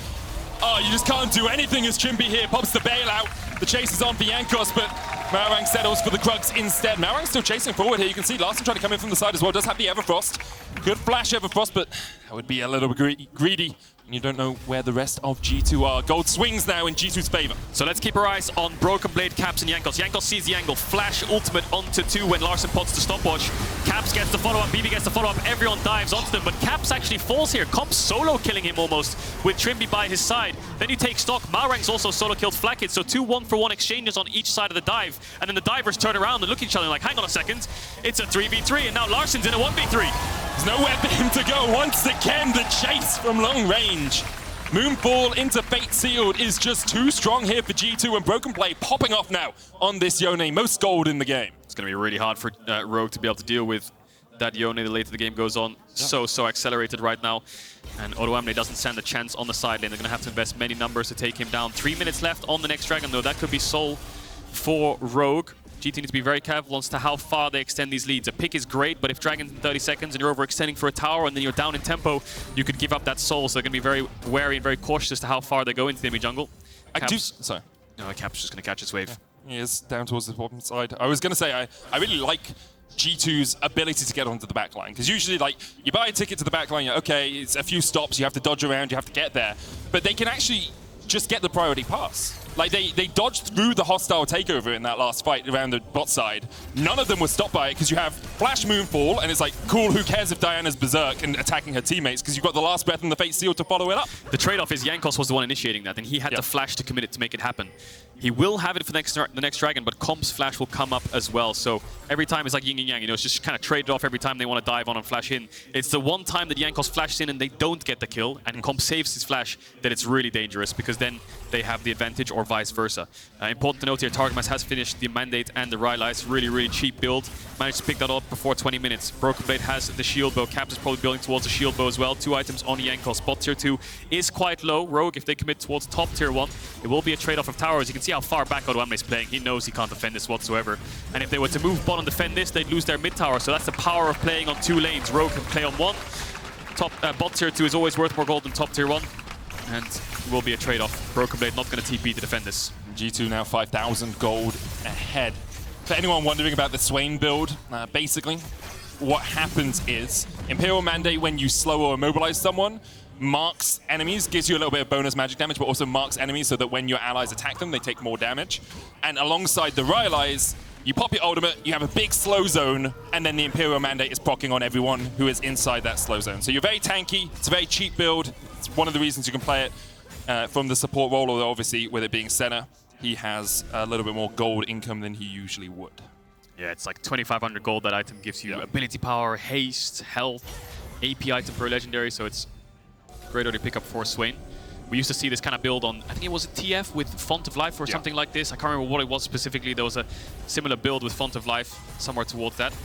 Oh, you just can't do anything as Trymbi here pops the bailout. The chase is on for Jankos, but Malrang settles for the Krugs instead. Malrang still chasing forward here. You can see Larssen trying to come in from the side as well. Does have the Everfrost. Good flash Everfrost, but that would be a little bit greedy. And you don't know where the rest of G2 are. Gold swings now in G2's favor. So let's keep our eyes on BrokenBlade, Caps, and Jankos. Jankos sees the angle. Flash ultimate onto 2 when Larssen pots the stopwatch. Caps gets the follow-up, BB gets the follow-up. Everyone dives onto them, but Caps actually falls here. Comp solo killing him almost with Trymbi by his side. Then you take stock. Malrang's also solo killed Flakked, so 2 1-for-1 exchanges on each side of the dive. And then the divers turn around and look at each other like, hang on a second, it's a 3v3, and now Larssen's in a 1v3. There's nowhere for him to go once again. The chase from long range. Moonfall into Fate Sealed is just too strong here for G2, and BrokenBlade popping off now on this Yone. Most gold in the game. It's going to be really hard for Rogue to be able to deal with that Yone the later the game goes on. So accelerated right now. And Odoamne doesn't stand a chance on the side lane. They're going to have to invest many numbers to take him down. 3 minutes left on the next dragon, though. That could be soul for Rogue. GT needs to be very careful as to how far they extend these leads. A pick is great, but if Dragon's in 30 seconds and you're overextending for a tower and then you're down in tempo, you could give up that soul. So they're going to be very wary and very cautious as to how far they go into the enemy jungle. Sorry. No, Cap's just going to catch his wave. Yeah, he is down towards the bottom side. I was going to say, I really like G2's ability to get onto the backline, because usually, like, you buy a ticket to the backline, okay, it's a few stops, you have to dodge around, you have to get there, but they can actually just get the priority pass. Like, they dodged through the hostile takeover in that last fight around the bot side. None of them were stopped by it, because you have Flash Moonfall, and it's like, cool, who cares if Diana's berserk and attacking her teammates, because you've got the last breath and the Fate Seal to follow it up. The trade-off is Jankos was the one initiating that, and he had to flash to commit it to make it happen. He will have it for the next dragon, but Comp's flash will come up as well. So every time it's like yin and yang, you know, it's just kind of traded off every time they want to dive on and flash in. It's the one time that Jankos flashes in and they don't get the kill, and Comp saves his flash, that it's really dangerous, because then they have the advantage, or vice versa. Important to note here, Targamas has finished the Mandate and the Rylai's. Really, really cheap build. Managed to pick that up before 20 minutes. BrokenBlade has the shield bow. Caps is probably building towards the shield bow as well. 2 items on Jankos. Bot tier 2 is quite low. Rogue, if they commit towards top tier 1, it will be a trade-off of towers. You can see how far back Odoamne is playing. He knows he can't defend this whatsoever. And if they were to move bot and defend this, they'd lose their mid tower. So that's the power of playing on 2 lanes. Rogue can play on 1. Bot tier 2 is always worth more gold than top tier 1. And it will be a trade-off. BrokenBlade not going to TP to defend this. G2 now 5,000 gold ahead. For anyone wondering about the Swain build, basically, what happens is Imperial Mandate, when you slow or immobilize someone, marks enemies, gives you a little bit of bonus magic damage, but also marks enemies so that when your allies attack them, they take more damage. And alongside the Rylai's, you pop your ultimate, you have a big slow zone, and then the Imperial Mandate is proccing on everyone who is inside that slow zone. So you're very tanky, it's a very cheap build. It's one of the reasons you can play it from the support role, although obviously with it being Senna, he has a little bit more gold income than he usually would. Yeah, it's like 2,500 gold. That item gives you ability power, haste, health, AP item for a legendary, so it's great to pick up for Swain. We used to see this kind of build on, I think it was a TF with Font of Life or something like this. I can't remember what it was specifically. There was a similar build with Font of Life somewhere towards that.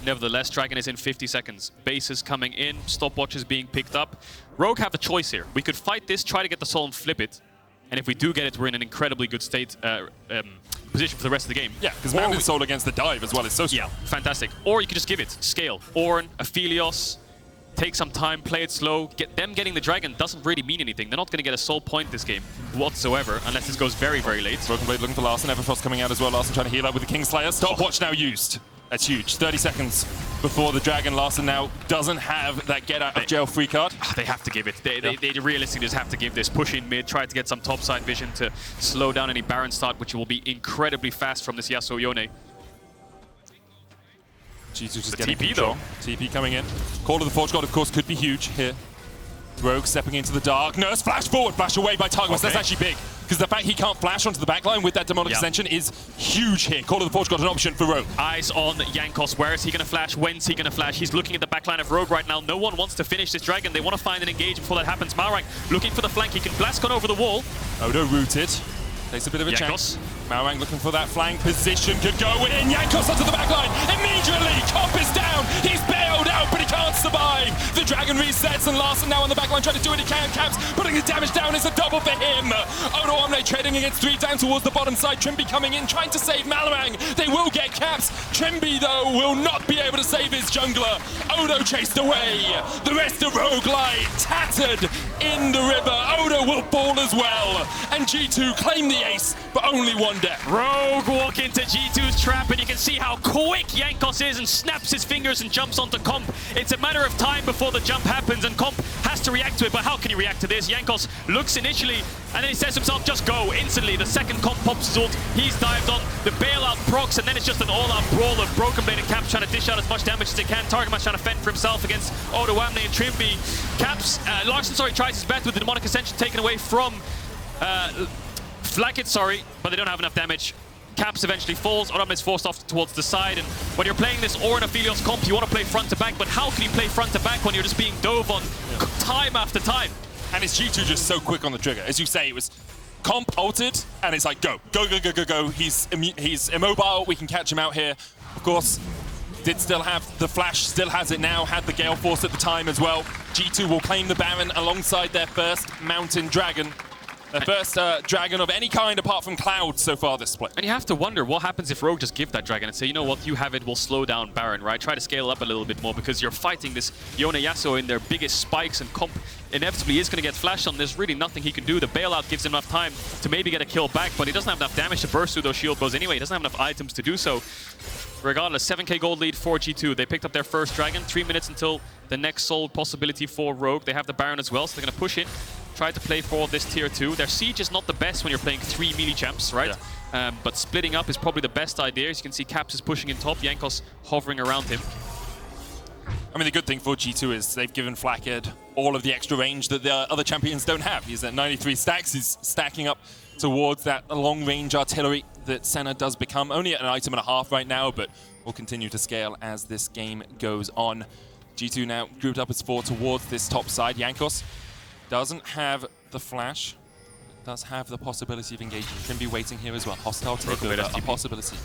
Nevertheless, Dragon is in 50 seconds. Base is coming in, stopwatch is being picked up. Rogue have a choice here. We could fight this, try to get the soul and flip it. And if we do get it, we're in an incredibly good state position for the rest of the game. Yeah, because Mountain Soul against the dive as well is so strong. Yeah, fantastic. Or you could just give it. Scale. Ornn, Aphelios, take some time, play it slow. Them getting the dragon doesn't really mean anything. They're not going to get a soul point this game whatsoever, unless this goes very, very late. BrokenBlade looking for Larssen. Everfrost coming out as well. Larssen trying to heal up with the Kingslayer. Stopwatch now used. That's huge. 30 seconds before the dragon. Larssen now doesn't have that get out of jail free card. They have to give it. They realistically just have to give this. Push in mid, try to get some topside vision to slow down any Baron start, which will be incredibly fast from this Yasuo Yone. G2 just getting TP control. TP coming in. Call of the Forge God, of course, could be huge here. Rogue stepping into the darkness. Flash forward, flash away by Targamas. That's actually big. Because the fact he can't flash onto the backline with that demonic extension is huge here. Call of the Forge got an option for Rogue. Eyes on Jankos. Where is he going to flash? When's he going to flash? He's looking at the backline of Rogue right now. No one wants to finish this dragon. They want to find an engage before that happens. Malrang looking for the flank. He can blast on over the wall. Odo rooted. Takes a bit of a chance. Malrang looking for that flank position. Could go in. Jankos onto the backline. Immediately, Comp is down. He's bailed out, but he can't survive. The dragon resets and Larssen now on the backline trying to do what he can. Caps putting the damage down is a double for him. Odoamne trading against 3 down towards the bottom side. Trymbi coming in trying to save Malrang. They will get Caps. Trymbi though will not be able to save his jungler. Odo chased away. The rest of Rogue lie tattered in the river. Odo will fall as well. And G2 claim the ace, but only 1 death. Rogue walk into G2's trap, and you can see how quick Jankos is and snaps his fingers and jumps onto Comp. It's a matter of time before the jump happens, and Comp has to react to it. But how can he react to this? Jankos looks initially, and then he says to himself, just go. Instantly, the second Comp pops his ult. He's dived on. The bailout procs, and then it's just an all-out brawl of BrokenBlade and Caps trying to dish out as much damage as they can. Targamas trying to fend for himself against Odoamne and Trymbi. Caps, Larssen, tries his best with the demonic ascension taken away from Flakked, but they don't have enough damage. Caps eventually falls. Odoamne is forced off towards the side, and when you're playing this Ornn Aphelios comp, you want to play front to back, but how can you play front to back when you're just being dove on time after time? And it's G2 just so quick on the trigger. As you say, it was comp ulted, and it's like, go, go, go, go, go, go. He's immobile, we can catch him out here. Of course, did still have the flash, still has it now, had the Gale Force at the time as well. G2 will claim the Baron alongside their first Mountain Dragon. Their first dragon of any kind apart from Cloud so far this split. And you have to wonder what happens if Rogue just give that dragon and say, you know what, you have it, we'll slow down Baron, right? Try to scale up a little bit more because you're fighting this Yone Yasuo in their biggest spikes, and Comp inevitably is going to get flashed on. There's really nothing he can do. The bailout gives him enough time to maybe get a kill back, but he doesn't have enough damage to burst through those shield bows anyway. He doesn't have enough items to do so. Regardless, 7k gold lead for G2. They picked up their first dragon. 3 minutes until the next soul possibility for Rogue. They have the Baron as well, so they're going to push in. Try to play for this tier 2. Their siege is not the best when you're playing 3 melee champs, right? Yeah. But splitting up is probably the best idea. As you can see, Caps is pushing in top, Jankos hovering around him. I mean, the good thing for G2 is they've given Flakked all of the extra range that the other champions don't have. He's at 93 stacks. He's stacking up towards that long-range artillery that Senna does become. Only at an item and a half right now, but will continue to scale as this game goes on. G2 now grouped up as 4 towards this top side. Jankos doesn't have the flash, does have the possibility of engaging. Trymbi waiting here as well. Hostile takeover, a possibility.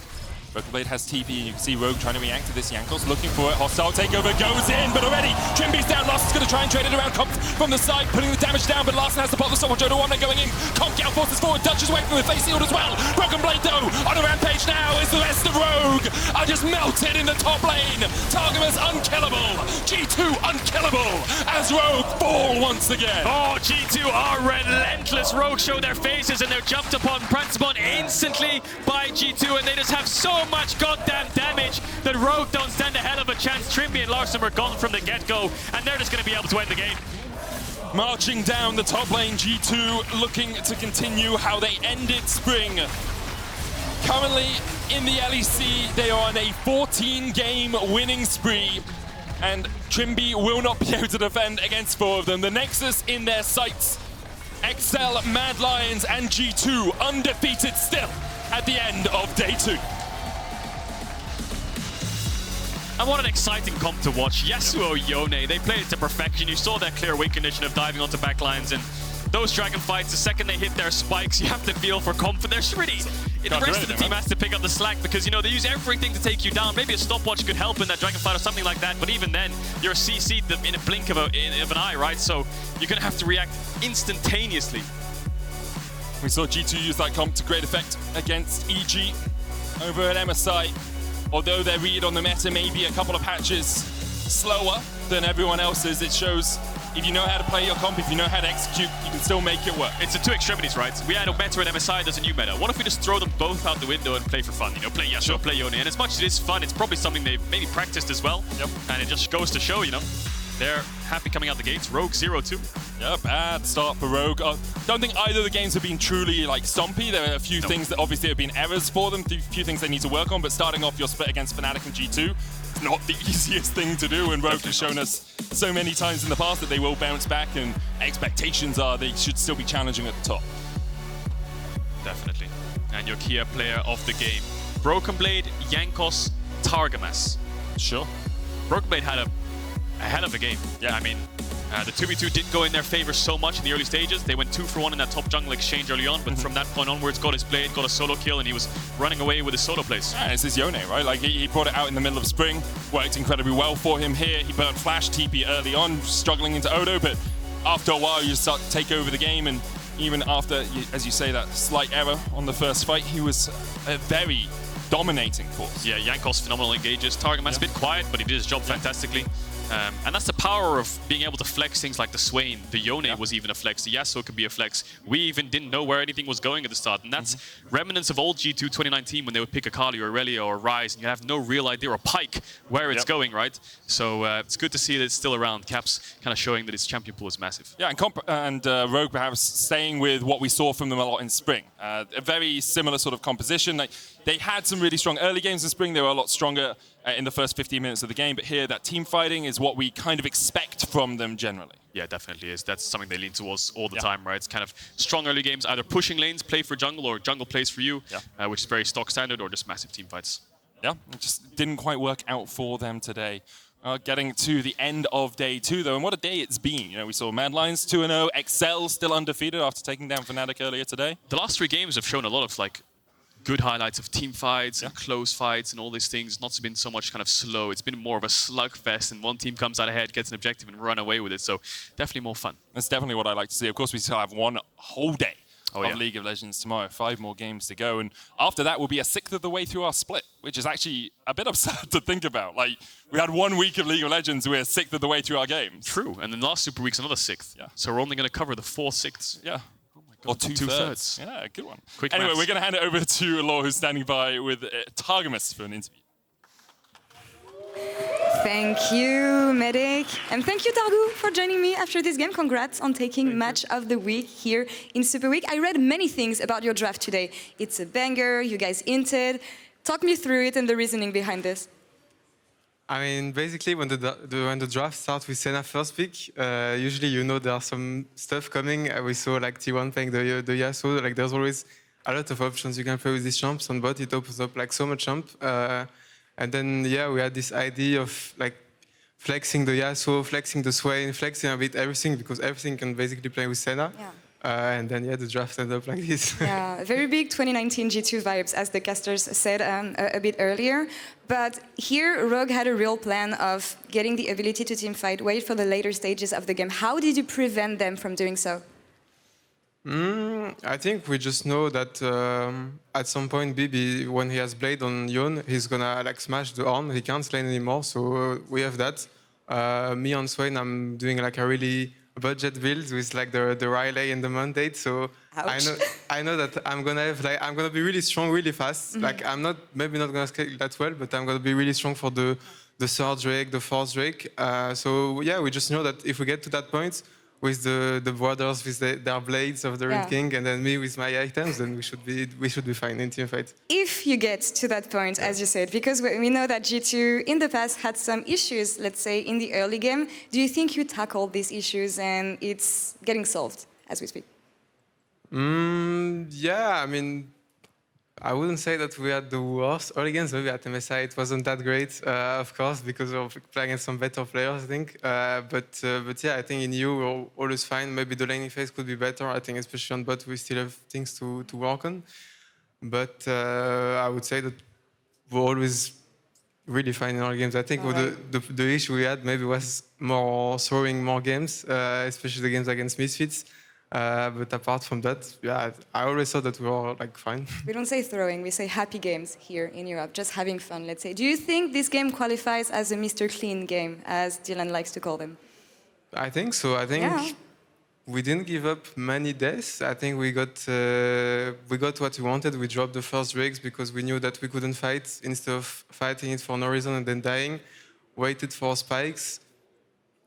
BrokenBlade has TP, and you can see Rogue trying to react to this. Jankos looking for it. Hostile takeover goes in, but already Trymbi's down. Larssen's going to try and trade it around. Comp from the side, putting the damage down, but Larssen has to pop the sword. Odoamne going in. Comp Gale forces forward. Dutch is away from the face shield as well. BrokenBlade though on a rampage now is the rest of Rogue. Are just melted in the top lane. Targamas unkillable. G2 unkillable as Rogue fall once again. Oh, G2 are relentless. Rogue show their faces and they're jumped upon, pranced upon instantly by G2, and they just have so much goddamn damage that Rogue don't stand a hell of a chance. Trymbi and Larssen were gone from the get-go, and they're just going to be able to end the game. Marching down the top lane, G2 looking to continue how they ended spring. Currently in the LEC, they are on a 14-game winning spree, and Trymbi will not be able to defend against 4 of them. The Nexus in their sights. XL, Mad Lions, and G2 undefeated still at the end of day 2. And what an exciting comp to watch. Yasuo, Yone, they played it to perfection. You saw that clear win condition of diving onto backlines, and those dragon fights, the second they hit their spikes, you have to feel for comp. There's really, the rest of the team has to pick up the slack because, you know, they use everything to take you down. Maybe a stopwatch could help in that dragon fight or something like that, but even then, you're CC'd in a blink of an eye, right? So you're going to have to react instantaneously. We saw G2 use that comp to great effect against EG over at MSI. Although their read on the meta may be a couple of patches slower than everyone else's, it shows if you know how to play your comp, if you know how to execute, you can still make it work. It's the two extremities, right? We had a meta at MSI, there's a new meta. What if we just throw them both out the window and play for fun? You know, play Yasuo, play Yone. And as much as it is fun, it's probably something they've maybe practiced as well. Yep. And it just goes to show, you know, they're happy coming out the gates. Rogue 0-2. Yeah, bad start for Rogue. Don't think either of the games have been truly like stompy. There are a few things that obviously have been errors for them, a few things they need to work on, but starting off your split against Fnatic and G2, it's not the easiest thing to do, and Rogue has shown us so many times in the past that they will bounce back, and expectations are they should still be challenging at the top. Definitely. And your key player of the game. BrokenBlade, Jankos, Targamas. Sure. BrokenBlade had a hell of a game. Yeah. I mean, The 2v2 didn't go in their favor so much in the early stages. They went 2 for 1 in that top jungle exchange early on, but from that point onwards, got his blade, got a solo kill, and he was running away with his solo plays. Yeah, it's his Yone, right? Like, he brought it out in the middle of spring, worked incredibly well for him here. He burnt Flash, TP early on, struggling into Odo, but after a while, you just start to take over the game, and even after, as you say, that slight error on the first fight, he was a very dominating force. Yeah, Jankos phenomenal engages. Targamas a bit quiet, but he did his job fantastically. And that's the power of being able to flex things like the Swain. The Yone was even a flex. The Yasuo could be a flex. We even didn't know where anything was going at the start. And that's remnants of old G2 2019 when they would pick a Kali or Irelia or Ryze and you have no real idea, or Pyke, where it's going, right? So it's good to see that it's still around. Caps kind of showing that its champion pool is massive. Yeah, and Rogue perhaps staying with what we saw from them a lot in spring. A very similar sort of composition. They had some really strong early games in spring. They were a lot stronger in the first 15 minutes of the game. But here, that team fighting is what we kind of expect from them generally. Yeah, definitely is. That's something they lean towards all the time, right? It's kind of strong early games, either pushing lanes, play for jungle, or jungle plays for you, which is very stock standard, or just massive team fights. Yeah, it just didn't quite work out for them today. Getting to the end of day 2, though, and what a day it's been. You know, we saw Mad Lions 2-0, XL still undefeated after taking down Fnatic earlier today. The last 3 games have shown a lot of good highlights of team fights and close fights and all these things. Not been so much kind of slow. It's been more of a slugfest, and one team comes out ahead, gets an objective, and run away with it. So definitely more fun. That's definitely what I like to see. Of course, we still have one whole day of League of Legends tomorrow. 5 more games to go, and after that, we'll be a 1/6 of the way through our split, which is actually a bit absurd to think about. Like, we had 1 week of League of Legends, we're 1/6 of the way through our games. True, and then last Super Week's another 1/6. Yeah. So we're only going to cover the 4 1/6. Yeah. Or 2/3. Yeah, good one. Quick anyway, maths. we're going to hand it over to Laure, who's standing by with Targamas for an interview. Thank you, Medic. And thank you, Targu, for joining me after this game. Congrats on taking Match of the Week here in Super Week. I read many things about your draft today. It's a banger, you guys inted. Talk me through it and the reasoning behind this. I mean, basically, when the draft starts with Senna first pick, usually you know there are some stuff coming. We saw like T1 playing the Yasuo. Like, there's always a lot of options you can play with these champs. On bot, it opens up like so much champ. And then, yeah, we had this idea of like flexing the Yasuo, flexing the Swain, flexing a bit everything, because everything can basically play with Senna. Yeah. And then, yeah, the draft ended up like this. Yeah, very big 2019 G2 vibes, as the casters said a bit earlier. But here, Rogue had a real plan of getting the ability to teamfight, wait for the later stages of the game. How did you prevent them from doing so? I think we just know that at some point, Bibi, when he has Blade on Yone, he's gonna like smash the Ornn. He can't slay anymore, so we have that. Me on Swain, I'm doing like a really budget build with like the Riley and the Mandate, so I know that I'm gonna be really strong, really fast. Like, I'm maybe not gonna scale that well, but I'm gonna be really strong for the third Drake, the fourth Drake. So yeah, we just know that if we get to that point with the brothers with their blades of the Red King, and then me with my items, then we should be fine in teamfight. If you get to that point, as you said, because we know that G2 in the past had some issues, let's say in the early game, do you think you tackled these issues and it's getting solved as we speak? Yeah, I mean, I wouldn't say that we had the worst early games. Maybe at MSI it wasn't that great, of course, because of playing against some better players, I think. But yeah, I think in EU we're always fine. Maybe the laning phase could be better. I think especially on bot we still have things to work on. But I would say that we're always really fine in all games. I think the issue we had maybe was more throwing more games, especially the games against Misfits. But apart from that, yeah, I always thought that we were like fine. We don't say throwing, we say happy games here in Europe, just having fun, let's say. Do you think this game qualifies as a Mr. Clean game, as Dylan likes to call them? I think so. I think we didn't give up many deaths. I think we got what we wanted. We dropped the first Drakes because we knew that we couldn't fight. Instead of fighting it for no reason and then dying, waited for spikes,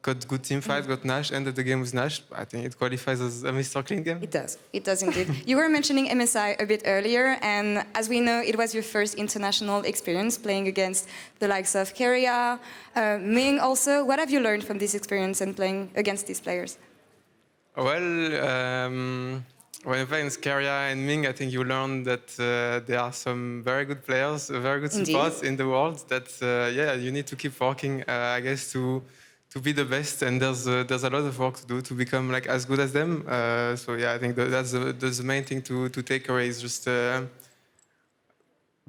got good team fight, got Nash, ended the game with Nash. I think it qualifies as a Mr. Clean game. It does indeed. You were mentioning MSI a bit earlier, and as we know, it was your first international experience playing against the likes of Keria, Ming also. What have you learned from this experience and playing against these players? Well, when you play against Keria and Ming, I think you learn that there are some very good players, very good supports in the world that, yeah, you need to keep working, I guess, to to be the best, and there's a lot of work to do to become like as good as them. So yeah, I think that's the main thing to take away is just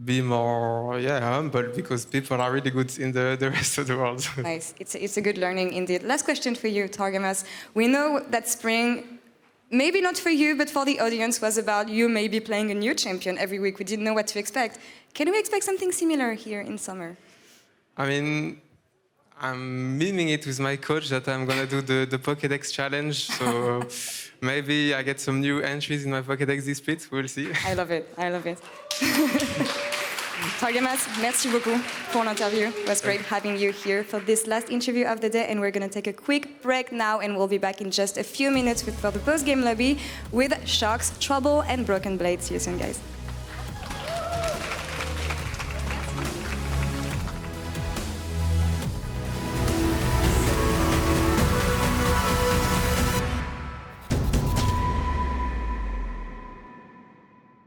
be more humble, because people are really good in the rest of the world. Nice. It's a good learning indeed. Last question for you, Targamas. We know that spring, maybe not for you, but for the audience, was about you maybe playing a new champion every week. We didn't know what to expect. Can we expect something similar here in summer? I mean, I'm miming it with my coach that I'm gonna do the Pokédex challenge. So maybe I get some new entries in my Pokédex this split. We'll see. I love it. I love it. Targamas, merci beaucoup pour l'interview. It was great having you here for this last interview of the day, and we're going to take a quick break now, and we'll be back in just a few minutes for the post-game lobby with Sjokz, Trouble, and BrokenBlade. See you soon, guys.